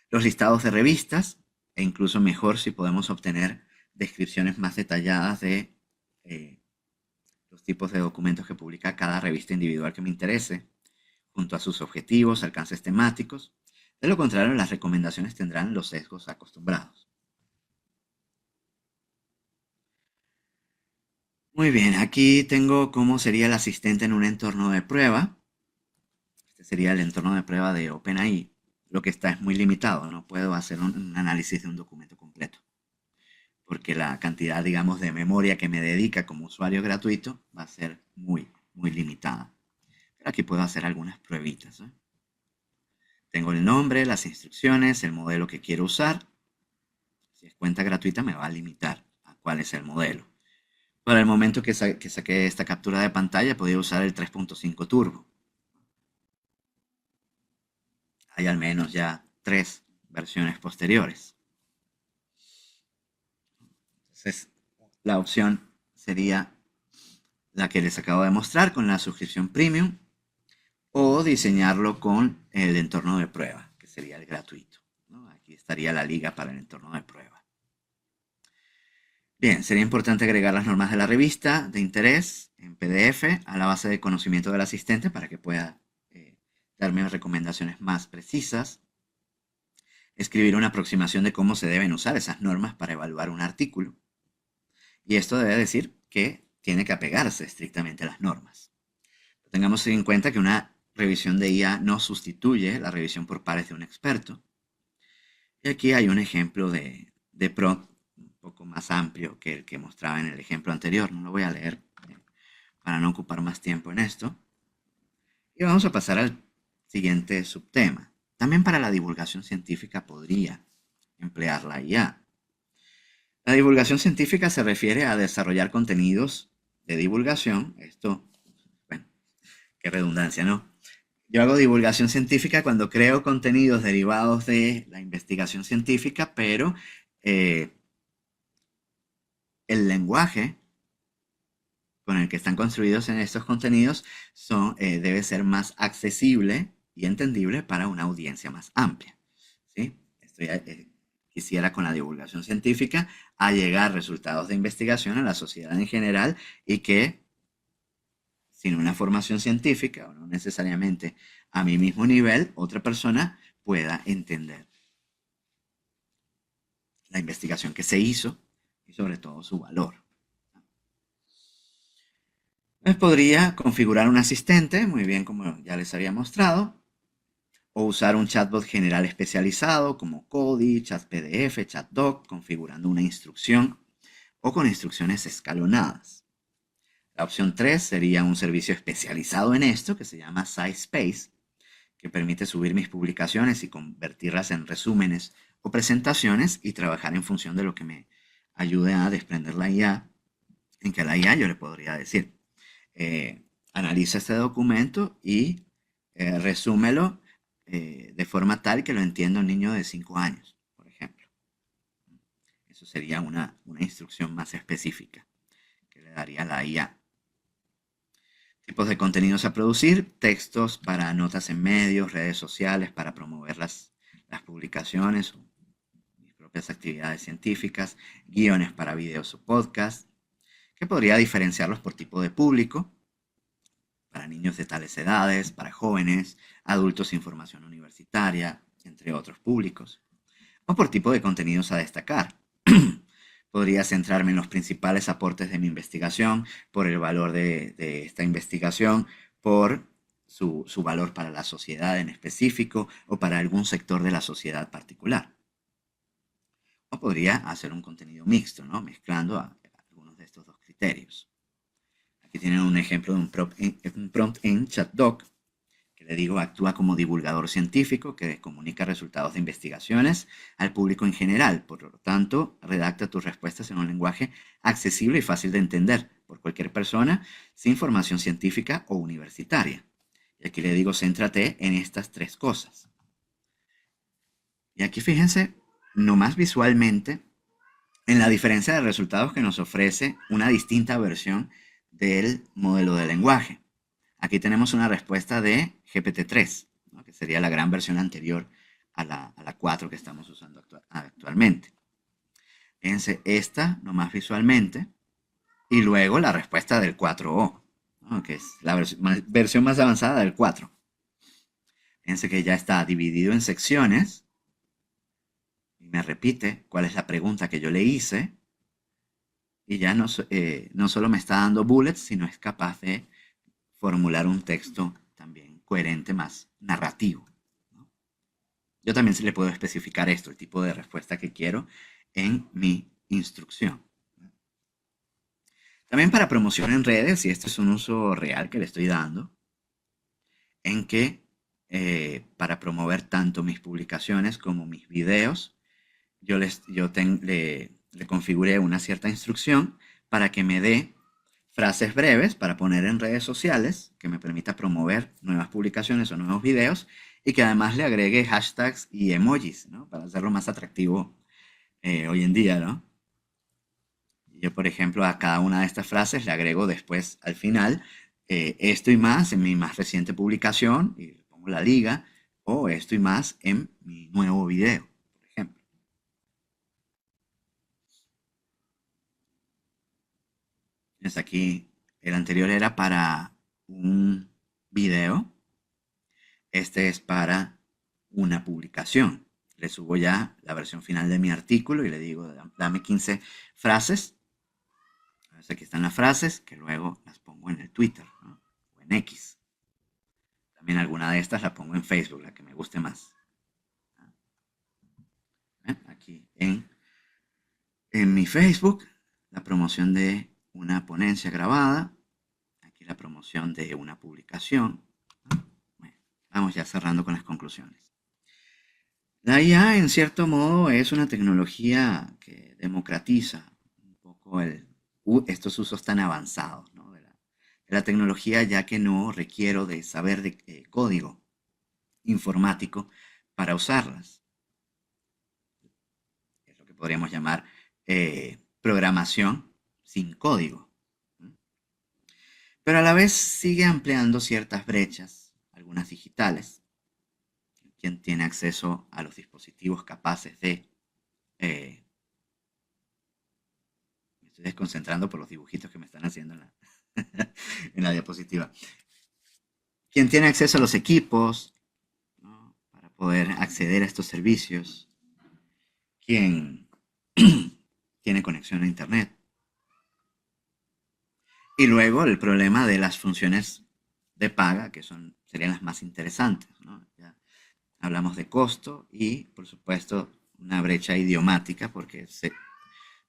Los listados de revistas, e incluso mejor si podemos obtener descripciones más detalladas de los tipos de documentos que publica cada revista individual que me interese, junto a sus objetivos, alcances temáticos. De lo contrario, las recomendaciones tendrán los sesgos acostumbrados. Muy bien, aquí tengo cómo sería el asistente en un entorno de prueba. Este sería el entorno de prueba de OpenAI. Lo que está es muy limitado, no puedo hacer un análisis de un documento completo, porque la cantidad, digamos, de memoria que me dedica como usuario gratuito va a ser muy limitada. Pero aquí puedo hacer algunas pruebitas, ¿eh? Tengo el nombre, las instrucciones, el modelo que quiero usar. Si es cuenta gratuita me va a limitar a cuál es el modelo. Para el momento que saqué esta captura de pantalla, podía usar el 3.5 Turbo. Hay al menos ya 3 versiones posteriores. Entonces, la opción sería la que les acabo de mostrar con la suscripción premium o diseñarlo con el entorno de prueba, que sería el gratuito, ¿no? Aquí estaría la liga para el entorno de prueba. Bien, sería importante agregar las normas de la revista de interés en PDF a la base de conocimiento del asistente para que pueda darme recomendaciones más precisas. Escribir una aproximación de cómo se deben usar esas normas para evaluar un artículo. Y esto debe decir que tiene que apegarse estrictamente a las normas. Tengamos en cuenta que una revisión de IA no sustituye la revisión por pares de un experto. Y aquí hay un ejemplo de prompt un poco más amplio que el que mostraba en el ejemplo anterior. No lo voy a leer para no ocupar más tiempo en esto. Y vamos a pasar al siguiente subtema. También para la divulgación científica podría emplear la IA. La divulgación científica se refiere a desarrollar contenidos de divulgación. Esto, bueno, qué redundancia, ¿no? Yo hago divulgación científica cuando creo contenidos derivados de la investigación científica, pero eh, el lenguaje con el que están construidos en estos contenidos debe ser más accesible y entendible para una audiencia más amplia, ¿sí? Quisiera con la divulgación científica allegar resultados de investigación a la sociedad en general y que sin una formación científica o no necesariamente a mi mismo nivel, otra persona pueda entender la investigación que se hizo y sobre todo su valor. Entonces podría configurar un asistente, muy bien como ya les había mostrado, o usar un chatbot general especializado como Cody, ChatPDF, ChatDoc, configurando una instrucción o con instrucciones escalonadas. La opción 3 sería un servicio especializado en esto que se llama SciSpace, que permite subir mis publicaciones y convertirlas en resúmenes o presentaciones y trabajar en función de lo que me ayude a desprender la IA, en que a la IA yo le podría decir, analiza este documento y resúmelo de forma tal que lo entienda un niño de 5 años, por ejemplo. Eso sería una instrucción más específica que le daría la IA. Tipos de contenidos a producir, textos para notas en medios, redes sociales, para promover las publicaciones, mis propias actividades científicas, guiones para videos o podcasts, que podría diferenciarlos por tipo de público, para niños de tales edades, para jóvenes, adultos sin formación universitaria, entre otros públicos, o por tipo de contenidos a destacar. Podría centrarme en los principales aportes de mi investigación, por el valor de esta investigación, por su valor para la sociedad en específico o para algún sector de la sociedad particular. O podría hacer un contenido mixto, ¿no? Mezclando algunos criterios. Aquí tienen un ejemplo de un prompt en ChatDoc, que le digo actúa como divulgador científico que comunica resultados de investigaciones al público en general. Por lo tanto, redacta tus respuestas en un lenguaje accesible y fácil de entender por cualquier persona sin formación científica o universitaria. Y aquí le digo, céntrate en estas tres cosas. Y aquí fíjense, nomás visualmente, en la diferencia de resultados que nos ofrece una distinta versión del modelo de lenguaje. Aquí tenemos una respuesta de GPT-3, ¿no? Que sería la gran versión anterior a la 4 que estamos usando actualmente. Fíjense, esta nomás visualmente, y luego la respuesta del 4O, ¿no? Que es la versión más avanzada del 4. Fíjense que ya está dividido en secciones, y me repite cuál es la pregunta que yo le hice, y ya no solo me está dando bullets, sino es capaz de formular un texto también coherente, más narrativo, ¿no? Yo también se le puedo especificar esto, el tipo de respuesta que quiero en mi instrucción. También para promoción en redes, y este es un uso real que le estoy dando, en que para promover tanto mis publicaciones como mis videos, le configuré una cierta instrucción para que me dé frases breves para poner en redes sociales, que me permita promover nuevas publicaciones o nuevos videos, y que además le agregue hashtags y emojis, ¿no? Para hacerlo más atractivo hoy en día, ¿no? Yo, por ejemplo, a cada una de estas frases le agrego después, al final, esto y más en mi más reciente publicación, y le pongo la liga, o esto y más en mi nuevo video, por ejemplo. Es aquí, el anterior era para un video, este es para una publicación. Le subo ya la versión final de mi artículo y le digo, dame 15 frases. Aquí están las frases que luego las pongo en el Twitter, ¿no? O en X. También alguna de estas la pongo en Facebook, la que me guste más. Aquí en mi Facebook, la promoción de una ponencia grabada. Aquí la promoción de una publicación. Bueno, vamos ya cerrando con las conclusiones. La IA, en cierto modo, es una tecnología que democratiza un poco estos usos tan avanzados, ¿no? de la tecnología, ya que no requiero de saber de código informático para usarlas. Es lo que podríamos llamar programación sin código. Pero a la vez sigue ampliando ciertas brechas, algunas digitales. Quien tiene acceso a los dispositivos capaces de... me estoy desconcentrando por los dibujitos que me están haciendo en la diapositiva. Quien tiene acceso a los equipos, ¿no? Para poder acceder a estos servicios. Quien tiene conexión a Internet. Y luego el problema de las funciones de paga, que serían las más interesantes, ¿no? Ya hablamos de costo y, por supuesto, una brecha idiomática, porque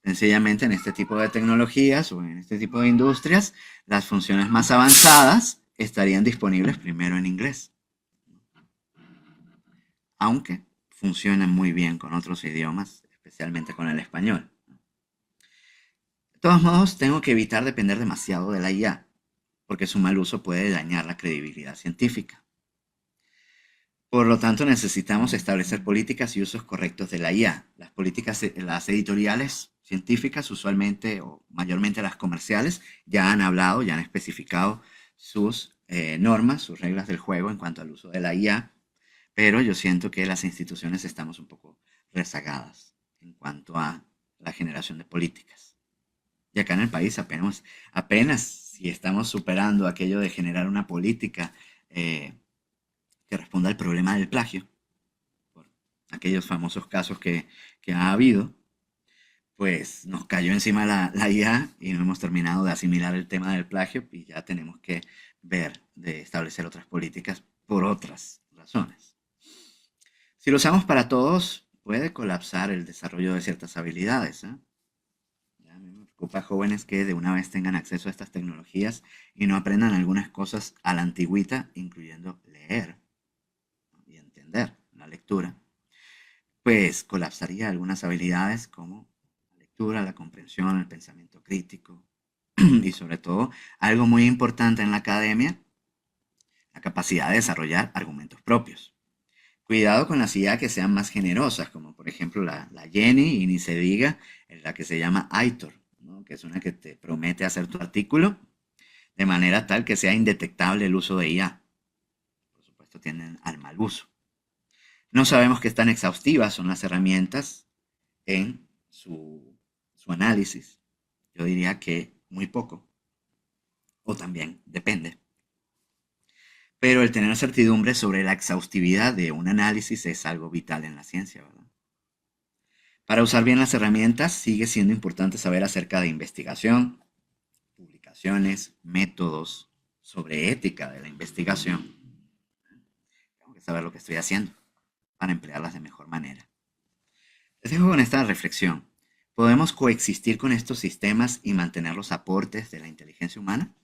sencillamente en este tipo de tecnologías o en este tipo de industrias, las funciones más avanzadas estarían disponibles primero en inglés. Aunque funcionan muy bien con otros idiomas, especialmente con el español. De todos modos, tengo que evitar depender demasiado de la IA, porque su mal uso puede dañar la credibilidad científica. Por lo tanto, necesitamos establecer políticas y usos correctos de la IA. Las editoriales científicas, usualmente o mayormente las comerciales, ya han hablado, ya han especificado sus normas, sus reglas del juego en cuanto al uso de la IA, pero yo siento que las instituciones estamos un poco rezagadas en cuanto a la generación de políticas. Y acá en el país apenas si estamos superando aquello de generar una política que responda al problema del plagio, por aquellos famosos casos que ha habido, pues nos cayó encima la IA y no hemos terminado de asimilar el tema del plagio y ya tenemos que ver de establecer otras políticas por otras razones. Si lo usamos para todos, puede colapsar el desarrollo de ciertas habilidades, ¿eh? Ya me preocupa a jóvenes que de una vez tengan acceso a estas tecnologías y no aprendan algunas cosas a la antigüita, incluyendo leer, ¿no? Y entender la lectura, pues colapsaría algunas habilidades como la lectura, la comprensión, el pensamiento crítico y sobre todo algo muy importante en la academia, la capacidad de desarrollar argumentos propios. Cuidado con las IA que sean más generosas, como por ejemplo la Jenny, y ni se diga en la que se llama Aitor, ¿no? Que es una que te promete hacer tu artículo de manera tal que sea indetectable el uso de IA. Por supuesto, tienden al mal uso. No sabemos qué tan exhaustivas son las herramientas en su análisis. Yo diría que muy poco, o también depende. Pero el tener certidumbre sobre la exhaustividad de un análisis es algo vital en la ciencia, ¿verdad? Para usar bien las herramientas sigue siendo importante saber acerca de investigación, publicaciones, métodos, sobre ética de la investigación. Tengo que saber lo que estoy haciendo para emplearlas de mejor manera. Les dejo con esta reflexión. ¿Podemos coexistir con estos sistemas y mantener los aportes de la inteligencia humana?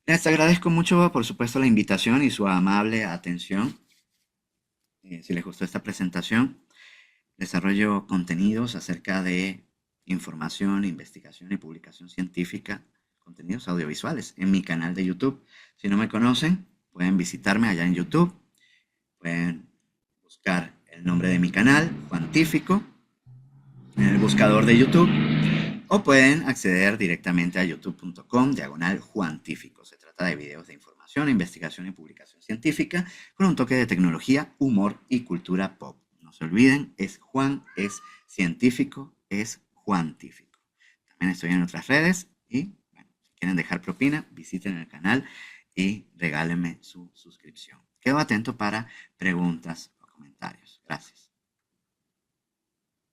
Les agradezco mucho, por supuesto, la invitación y su amable atención. Si les gustó esta presentación, desarrollo contenidos acerca de información, investigación y publicación científica, contenidos audiovisuales en mi canal de YouTube. Si no me conocen, pueden visitarme allá en YouTube. Pueden buscar el nombre de mi canal, Juantífico, en el buscador de YouTube, o pueden acceder directamente a youtube.com/Juantífico. Se trata de videos de información, investigación y publicación científica con un toque de tecnología, humor y cultura pop. No se olviden, es Juan, es científico, es Juantífico. También estoy en otras redes y, bueno, si quieren dejar propina, visiten el canal y regálenme su suscripción. Quedo atento para preguntas o comentarios. Gracias.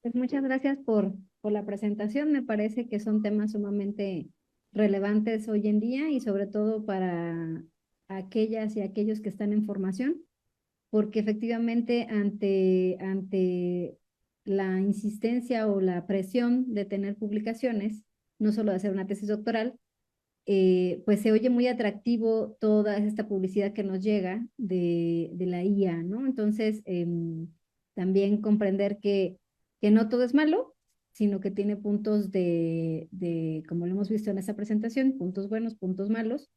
Pues muchas gracias por la presentación. Me parece que son temas sumamente relevantes hoy en día y sobre todo para aquellas y aquellos que están en formación, porque efectivamente ante la insistencia o la presión de tener publicaciones, no solo de hacer una tesis doctoral, pues se oye muy atractivo toda esta publicidad que nos llega de la IA, ¿no? Entonces, también comprender que no todo es malo, sino que tiene puntos como lo hemos visto en esta presentación, puntos buenos, puntos malos,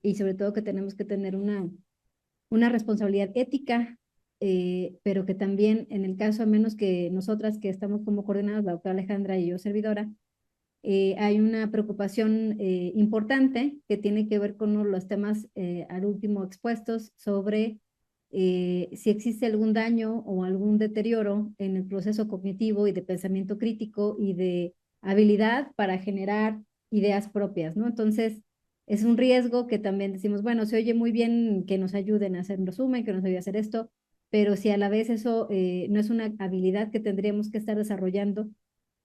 y sobre todo que tenemos que tener una responsabilidad ética, pero que también en el caso, a menos que nosotras que estamos como coordinadas, la doctora Alejandra y yo servidora, hay una preocupación importante que tiene que ver con uno de los temas al último expuestos sobre si existe algún daño o algún deterioro en el proceso cognitivo y de pensamiento crítico y de habilidad para generar ideas propias, ¿no? Entonces, es un riesgo que también decimos, bueno, se oye muy bien que nos ayuden a hacer un resumen, que nos ayuden a hacer esto, pero si a la vez eso no es una habilidad que tendríamos que estar desarrollando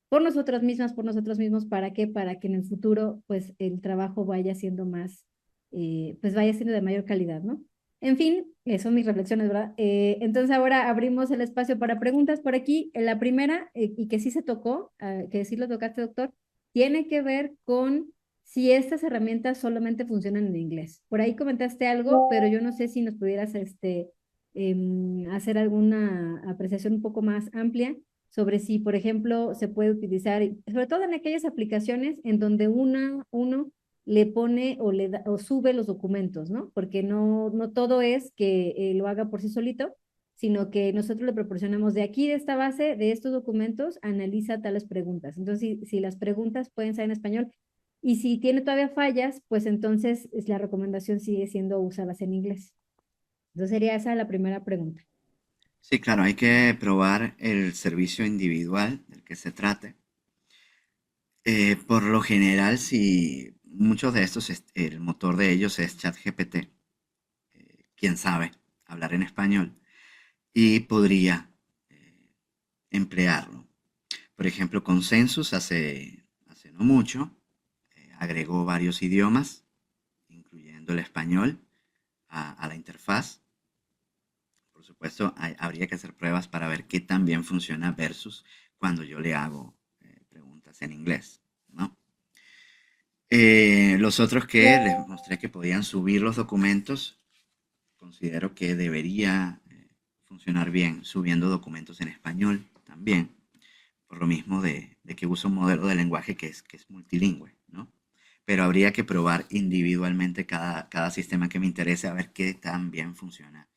por nosotras mismas, por nosotros mismos, ¿para qué? Para que en el futuro, pues, el trabajo vaya siendo más, pues, vaya siendo de mayor calidad, ¿no? En fin, son mis reflexiones, ¿verdad? Entonces ahora abrimos el espacio para preguntas por aquí. La primera, y que sí se tocó, que sí lo tocaste, doctor, tiene que ver con si estas herramientas solamente funcionan en inglés. Por ahí comentaste algo, pero yo no sé si nos pudieras, hacer alguna apreciación un poco más amplia sobre si, por ejemplo, se puede utilizar, sobre todo en aquellas aplicaciones en donde uno le pone o le da, o sube los documentos, ¿no? Porque no todo es que lo haga por sí solito, sino que nosotros le proporcionamos de aquí, de esta base, de estos documentos, analiza tales preguntas. Entonces, si las preguntas pueden ser en español y si tiene todavía fallas, pues entonces la recomendación sigue siendo usarlas en inglés. Entonces sería esa la primera pregunta. Sí, claro, hay que probar el servicio individual del que se trate. Por lo general, si muchos de estos, el motor de ellos es ChatGPT, quién sabe hablar en español, y podría eh, emplearlo. Por ejemplo, Consensus hace no mucho agregó varios idiomas, incluyendo el español, a la interfaz. Por supuesto, habría que hacer pruebas para ver qué tan bien funciona versus cuando yo le hago preguntas búsquedas en inglés, ¿no? Los otros que les mostré que podían subir los documentos, considero que debería funcionar bien subiendo documentos en español también, por lo mismo de que uso un modelo de lenguaje que es multilingüe, ¿no? Pero habría que probar individualmente cada sistema que me interese a ver qué tan bien funciona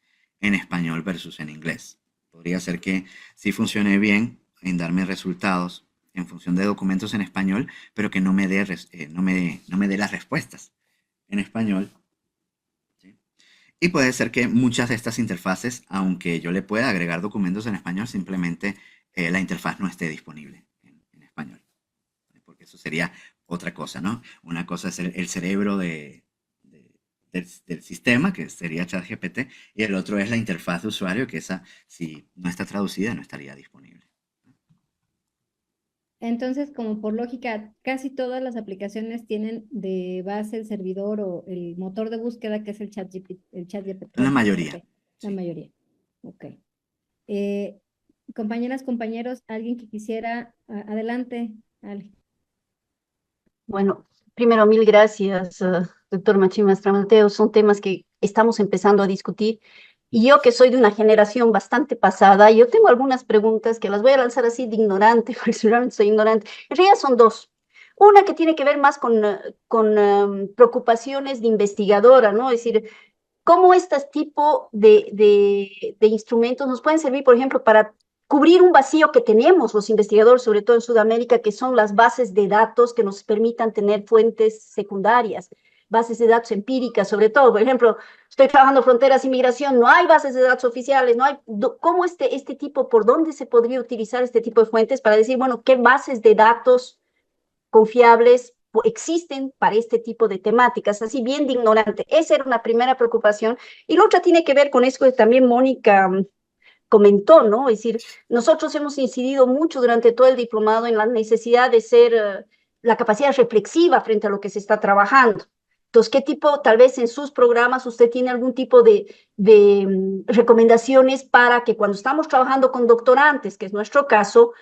en español versus en inglés. Podría ser que sí funcione bien en darme resultados en función de documentos en español, pero que no me dé las respuestas en español, ¿sí? Y puede ser que muchas de estas interfaces, aunque yo le pueda agregar documentos en español, simplemente la interfaz no esté disponible en español, porque eso sería otra cosa, ¿no? Una cosa es el cerebro del sistema, que sería ChatGPT, y el otro es la interfaz de usuario, que esa, si no está traducida, no estaría disponible. Entonces, como por lógica, casi todas las aplicaciones tienen de base el servidor o el motor de búsqueda que es el En la ChatGPT, mayoría, la sí. mayoría. Ok. Eh, compañeras, compañeros, alguien que quisiera, adelante, Ale. Bueno, primero, mil gracias, doctor Machín Mastramateo. Son temas que estamos empezando a discutir. Y yo que soy de una generación bastante pasada, yo tengo algunas preguntas que las voy a lanzar así de ignorante, porque realmente soy ignorante. En realidad son dos. Una que tiene que ver más con preocupaciones de investigadora, ¿no? Es decir, cómo este tipo de instrumentos nos pueden servir, por ejemplo, para cubrir un vacío que tenemos los investigadores, sobre todo en Sudamérica, que son las bases de datos que nos permitan tener fuentes secundarias, bases de datos empíricas, sobre todo. Por ejemplo, estoy trabajando fronteras y migración, no hay bases de datos oficiales, no hay, ¿cómo este tipo, por dónde se podría utilizar este tipo de fuentes para decir, bueno, qué bases de datos confiables existen para este tipo de temáticas, así bien de ignorante? Esa era una primera preocupación. Y la otra tiene que ver con eso que también Mónica comentó, ¿no? Es decir, nosotros hemos incidido mucho durante todo el diplomado en la necesidad de ser, la capacidad reflexiva frente a lo que se está trabajando. Entonces, ¿qué tipo, tal vez en sus programas, usted tiene algún tipo de recomendaciones para que cuando estamos trabajando con doctorantes, que es nuestro caso,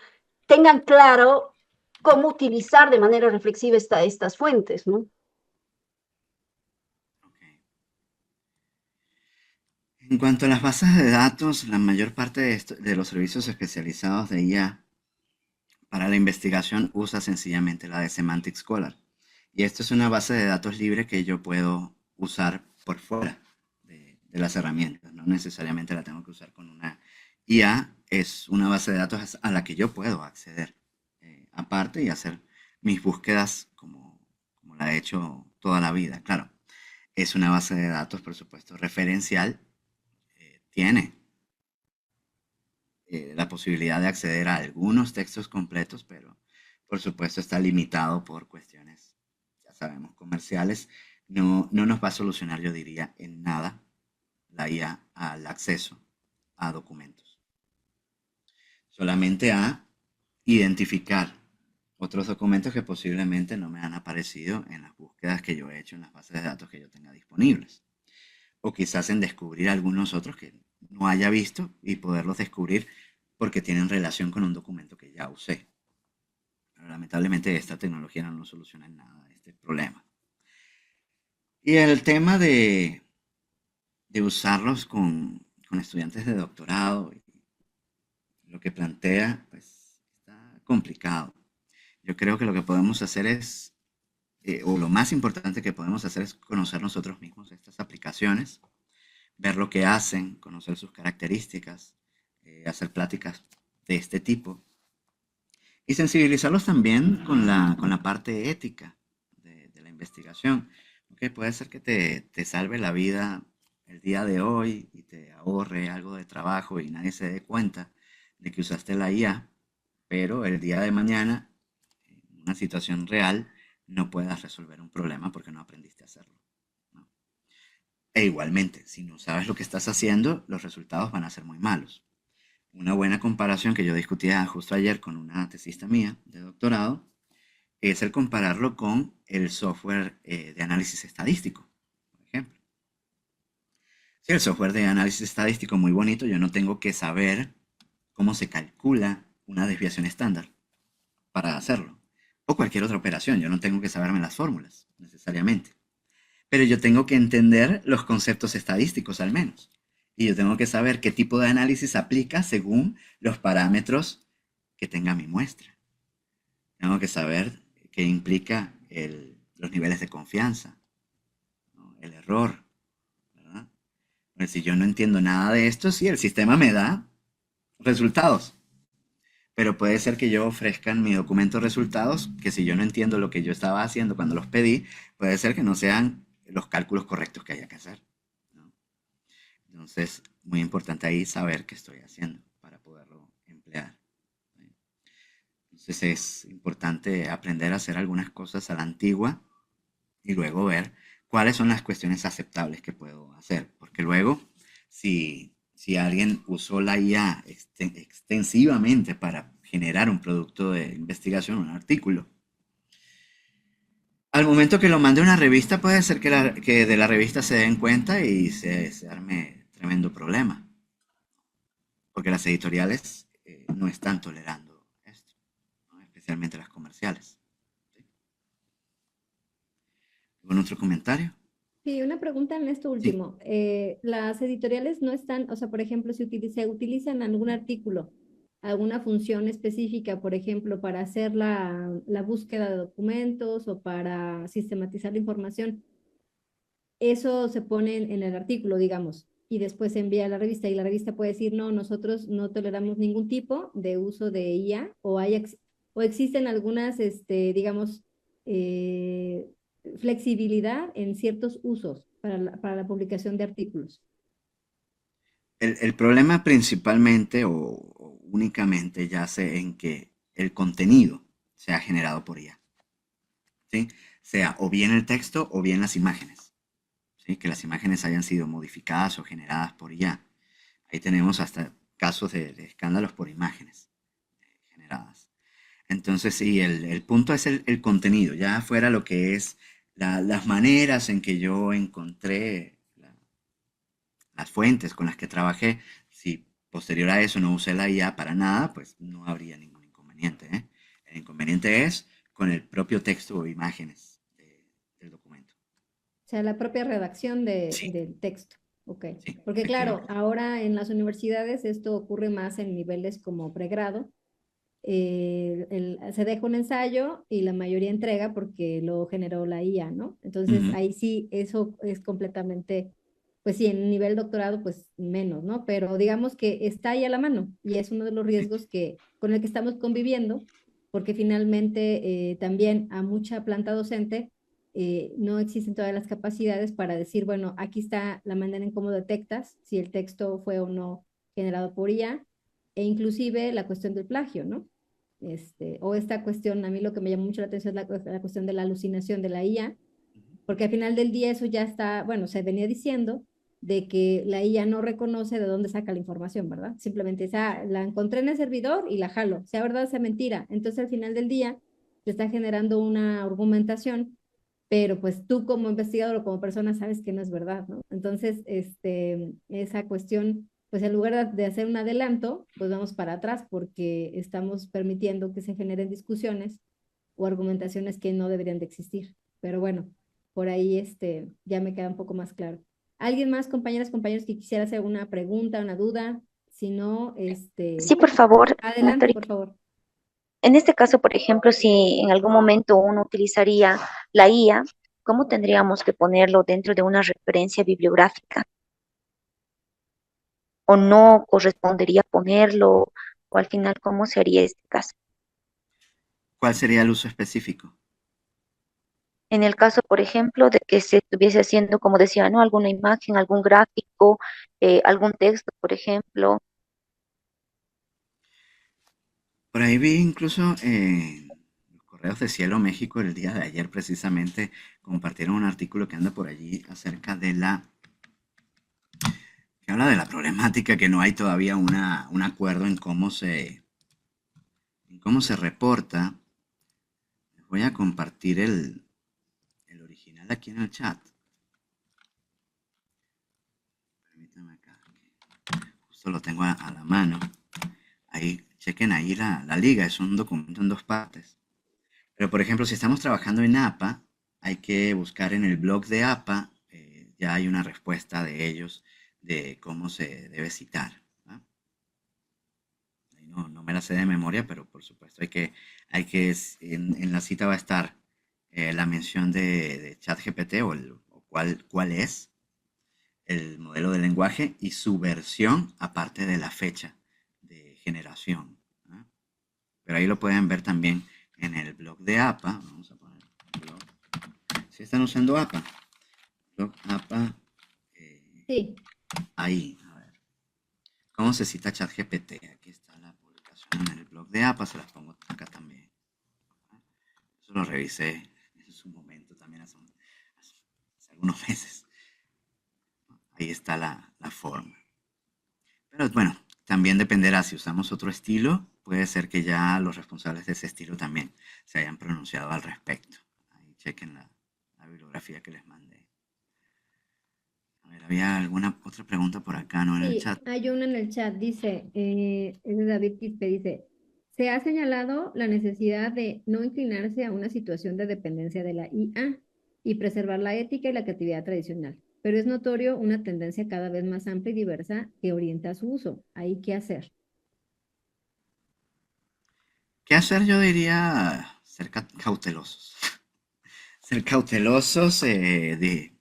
tengan claro cómo utilizar de manera reflexiva estas fuentes, ¿no? Ok. En cuanto a las bases de datos, la mayor parte de los servicios especializados de IA para la investigación usa sencillamente la de Semantic Scholar. Y esto es una base de datos libre que yo puedo usar por fuera de las herramientas. No necesariamente la tengo que usar con una IA. Es una base de datos a la que yo puedo acceder aparte y hacer mis búsquedas como la he hecho toda la vida. Claro, es una base de datos, por supuesto, referencial. Tiene la posibilidad de acceder a algunos textos completos, pero por supuesto está limitado por cuestiones, ya sabemos, comerciales. No nos va a solucionar, yo diría, en nada la IA al acceso a documentos. Solamente a identificar otros documentos que posiblemente no me han aparecido en las búsquedas que yo he hecho en las bases de datos que yo tenga disponibles. O quizás en descubrir algunos otros que no haya visto y poderlos descubrir porque tienen relación con un documento que ya usé. Pero lamentablemente esta tecnología no nos soluciona en nada este problema. Y el tema de usarlos con estudiantes de doctorado, lo que plantea, pues está complicado. Yo creo que lo que podemos hacer es, o lo más importante que podemos hacer es conocer nosotros mismos estas aplicaciones, ver lo que hacen, conocer sus características, hacer pláticas de este tipo y sensibilizarlos también con la parte ética de la investigación. Okay, puede ser que te salve la vida el día de hoy y te ahorre algo de trabajo y nadie se dé cuenta de que usaste la IA, pero el día de mañana, en una situación real, no puedas resolver un problema porque no aprendiste a hacerlo, ¿no? E igualmente, si no sabes lo que estás haciendo, los resultados van a ser muy malos. Una buena comparación que yo discutía justo ayer con una tesista mía de doctorado es el compararlo con el software de análisis estadístico, por ejemplo. Si el software de análisis estadístico muy bonito, yo no tengo que saber cómo se calcula una desviación estándar para hacerlo. o cualquier otra operación. Yo no tengo que saberme las fórmulas necesariamente, pero yo tengo que entender los conceptos estadísticos al menos. Y yo tengo que saber qué tipo de análisis aplica según los parámetros que tenga mi muestra. Tengo que saber qué implica los niveles de confianza, ¿no? El error, ¿verdad? Pues si yo no entiendo nada de esto, sí, el sistema me da resultados. Pero puede ser que yo ofrezca en mi documento resultados que si yo no entiendo lo que yo estaba haciendo cuando los pedí, puede ser que no sean los cálculos correctos que haya que hacer, ¿no? Entonces, muy importante ahí saber qué estoy haciendo para poderlo emplear, ¿sí? Entonces es importante aprender a hacer algunas cosas a la antigua y luego ver cuáles son las cuestiones aceptables que puedo hacer. Porque luego, si alguien usó la IA extensivamente para generar un producto de investigación, un artículo, al momento que lo mande a una revista, puede ser que de la revista se den cuenta y se arme tremendo problema. Porque las editoriales no están tolerando esto, ¿no? Especialmente las comerciales. ¿Sí? ¿Algún otro comentario? Sí, una pregunta en esto Sí. último. Las editoriales no están, o sea, por ejemplo, si se utilizan algún artículo, alguna función específica, por ejemplo, para hacer la búsqueda de documentos o para sistematizar la información, eso se pone en el artículo, digamos, y después se envía a la revista y la revista puede decir, no, nosotros no toleramos ningún tipo de uso de IA o existen algunas, digamos, eh, flexibilidad en ciertos usos para la publicación de artículos. El problema principalmente o únicamente yace en que el contenido sea generado por IA, ¿sí? Sea o bien el texto o bien las imágenes, ¿sí? Que las imágenes hayan sido modificadas o generadas por IA. Ahí tenemos hasta casos de escándalos por imágenes generadas. Entonces, sí, el punto es el contenido, ya fuera lo que es las maneras en que yo encontré las fuentes con las que trabajé. Si posterior a eso no usé la IA para nada, pues no habría ningún inconveniente, ¿eh? El inconveniente es con el propio texto o imágenes del documento. O sea, la propia redacción Sí, del texto. Ok. sí, Porque claro, efectivamente. ahora en las universidades esto ocurre más en niveles como pregrado. Se deja un ensayo y la mayoría entrega porque lo generó la IA, ¿no? Entonces Ujú. ahí sí, eso es completamente, pues sí, en nivel doctorado, pues menos, ¿no? Pero digamos que está ahí a la mano y es uno de los Sí, riesgos con el que estamos conviviendo, porque finalmente también a mucha planta docente no existen todas las capacidades para decir, bueno, aquí está la manera en cómo detectas si el texto fue o no generado por IA, e inclusive la cuestión del plagio, ¿no? O esta cuestión, a mí lo que me llamó mucho la atención es la cuestión de la alucinación de la IA, porque al final del día eso ya está, bueno, se venía diciendo de que la IA no reconoce de dónde saca la información, ¿verdad? Simplemente dice, ah, la encontré en el servidor y la jalo, sea verdad, sea mentira. Entonces al final del día se está generando una argumentación, pero pues tú como investigador o como persona sabes que no es verdad, ¿no? Entonces, esa cuestión, pues en lugar de hacer un adelanto, pues vamos para atrás porque estamos permitiendo que se generen discusiones o argumentaciones que no deberían de existir. Pero bueno, por ahí ya me queda un poco más claro. ¿Alguien más, compañeras, compañeros, que quisiera hacer una pregunta, una duda? Si no, Sí, por favor, adelante, por favor. en este caso, por ejemplo, si en algún momento uno utilizaría la IA, ¿cómo tendríamos que ponerlo dentro de una referencia bibliográfica? ¿O no correspondería ponerlo? ¿O al final cómo se haría este caso? ¿Cuál sería el uso específico? En el caso, por ejemplo, de que se estuviese haciendo, como decía, ¿no? Alguna imagen, algún gráfico, algún texto, por ejemplo. Por ahí vi incluso los correos de Cielo México el día de ayer precisamente compartieron un artículo que anda por allí acerca que habla de la problemática que no hay todavía un acuerdo en cómo se reporta. Les voy a compartir el original aquí en el chat. Permítanme acá, justo lo tengo a la mano. Ahí, chequen ahí la liga, es un documento en dos partes. Pero, por ejemplo, si estamos trabajando en APA, hay que buscar en el blog de APA, ya hay una respuesta de ellos de cómo se debe citar. ¿Va? Ahí no me la sé de memoria, pero por supuesto en la cita va a estar la mención de ChatGPT o cuál es el modelo de lenguaje y su versión aparte de la fecha de generación. ¿Ah? Pero ahí lo pueden ver también en el blog de APA. Vamos a poner blog. Si están usando APA, blog APA, Sí, ahí, a ver. ¿Cómo se cita ChatGPT? Aquí está la publicación en el blog de APA, se las pongo acá también. Eso lo revisé en su momento también hace algunos meses. Ahí está la forma. Pero bueno, también dependerá si usamos otro estilo, puede ser que ya los responsables de ese estilo también se hayan pronunciado al respecto. Ahí chequen la bibliografía que les mandé. A ver, había alguna otra pregunta por acá, ¿no? En el sí, chat. hay una en el chat, dice, es de David Quispe, dice, se ha señalado la necesidad de no inclinarse a una situación de dependencia de la IA y preservar la ética y la creatividad tradicional, pero es notorio una tendencia cada vez más amplia y diversa que orienta su uso. ¿Ahí qué hacer? ¿Qué hacer? Yo diría ser cautelosos. Ser cautelosos de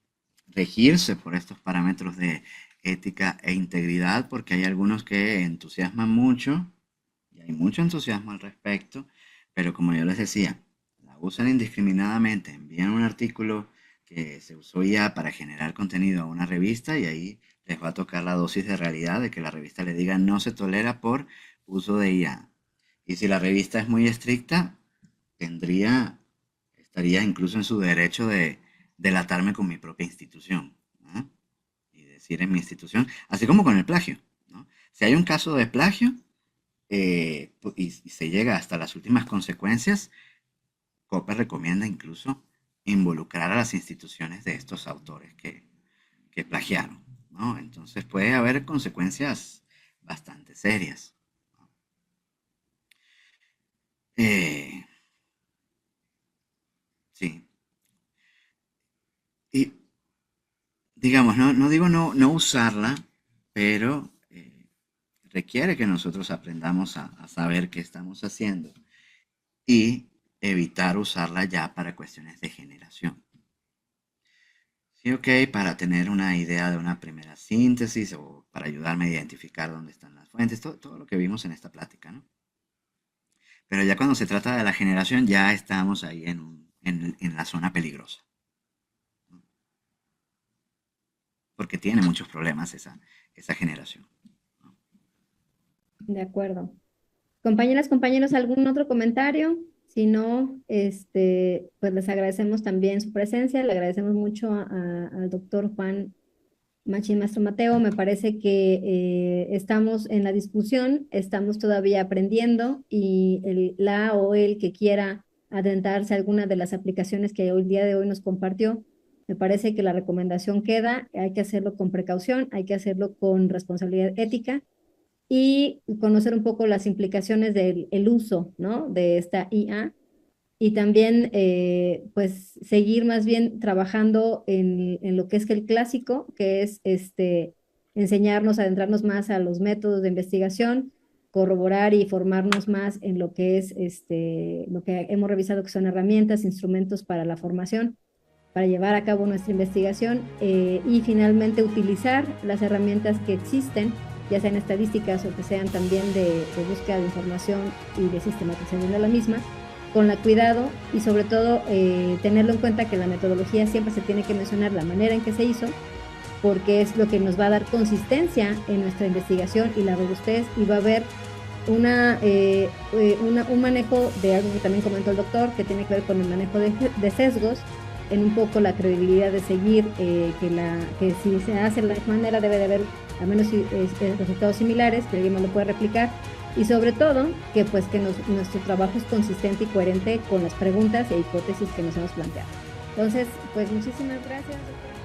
regirse por estos parámetros de ética e integridad, porque hay algunos que entusiasman mucho y hay mucho entusiasmo al respecto, pero como yo les decía, la usan indiscriminadamente, envían un artículo que se usó ya para generar contenido a una revista y ahí les va a tocar la dosis de realidad de que la revista le diga no se tolera por uso de IA. Y si la revista es muy estricta, estaría incluso en su derecho de delatarme con mi propia institución, ¿no? Y decir en mi institución, así como con el plagio, ¿no? Si hay un caso de plagio y se llega hasta las últimas consecuencias, COPE recomienda incluso involucrar a las instituciones de estos autores que plagiaron, ¿no? Entonces puede haber consecuencias bastante serias. Eh, sí. Y digamos, no digo no usarla, pero requiere que nosotros aprendamos a saber qué estamos haciendo y evitar usarla ya para cuestiones de generación. Sí, ok, para tener una idea de una primera síntesis o para ayudarme a identificar dónde están las fuentes, todo lo que vimos en esta plática, ¿no? Pero ya cuando se trata de la generación, ya estamos ahí en la zona peligrosa, ¿no? Porque tiene muchos problemas esa generación. De acuerdo. Compañeras, compañeros, ¿algún otro comentario? Si no, pues les agradecemos también su presencia, le agradecemos mucho al doctor Juan Machín Maestro Mateo. Me parece que estamos en la discusión, estamos todavía aprendiendo y la o el que quiera adentrarse a alguna de las aplicaciones que hoy día de hoy nos compartió, me parece que la recomendación queda, hay que hacerlo con precaución, hay que hacerlo con responsabilidad ética y conocer un poco las implicaciones del el uso, ¿no? De esta IA y también pues seguir más bien trabajando en lo que es el clásico, que es enseñarnos, adentrarnos más a los métodos de investigación, corroborar y formarnos más en lo que es lo que hemos revisado que son herramientas, instrumentos para la formación, para llevar a cabo nuestra investigación y finalmente utilizar las herramientas que existen, ya sean estadísticas o que sean también de búsqueda de información y de sistematización de la misma, con la cuidado y sobre todo tenerlo en cuenta que la metodología siempre se tiene que mencionar la manera en que se hizo, porque es lo que nos va a dar consistencia en nuestra investigación y la robustez, y va a haber un manejo de algo que también comentó el doctor, que tiene que ver con el manejo de sesgos, en un poco la credibilidad de seguir, que si se hace de la misma manera debe de haber al menos resultados similares, que alguien más lo puede replicar, y sobre todo que pues que nuestro trabajo es consistente y coherente con las preguntas e hipótesis que nos hemos planteado. Entonces, pues muchísimas gracias, doctor.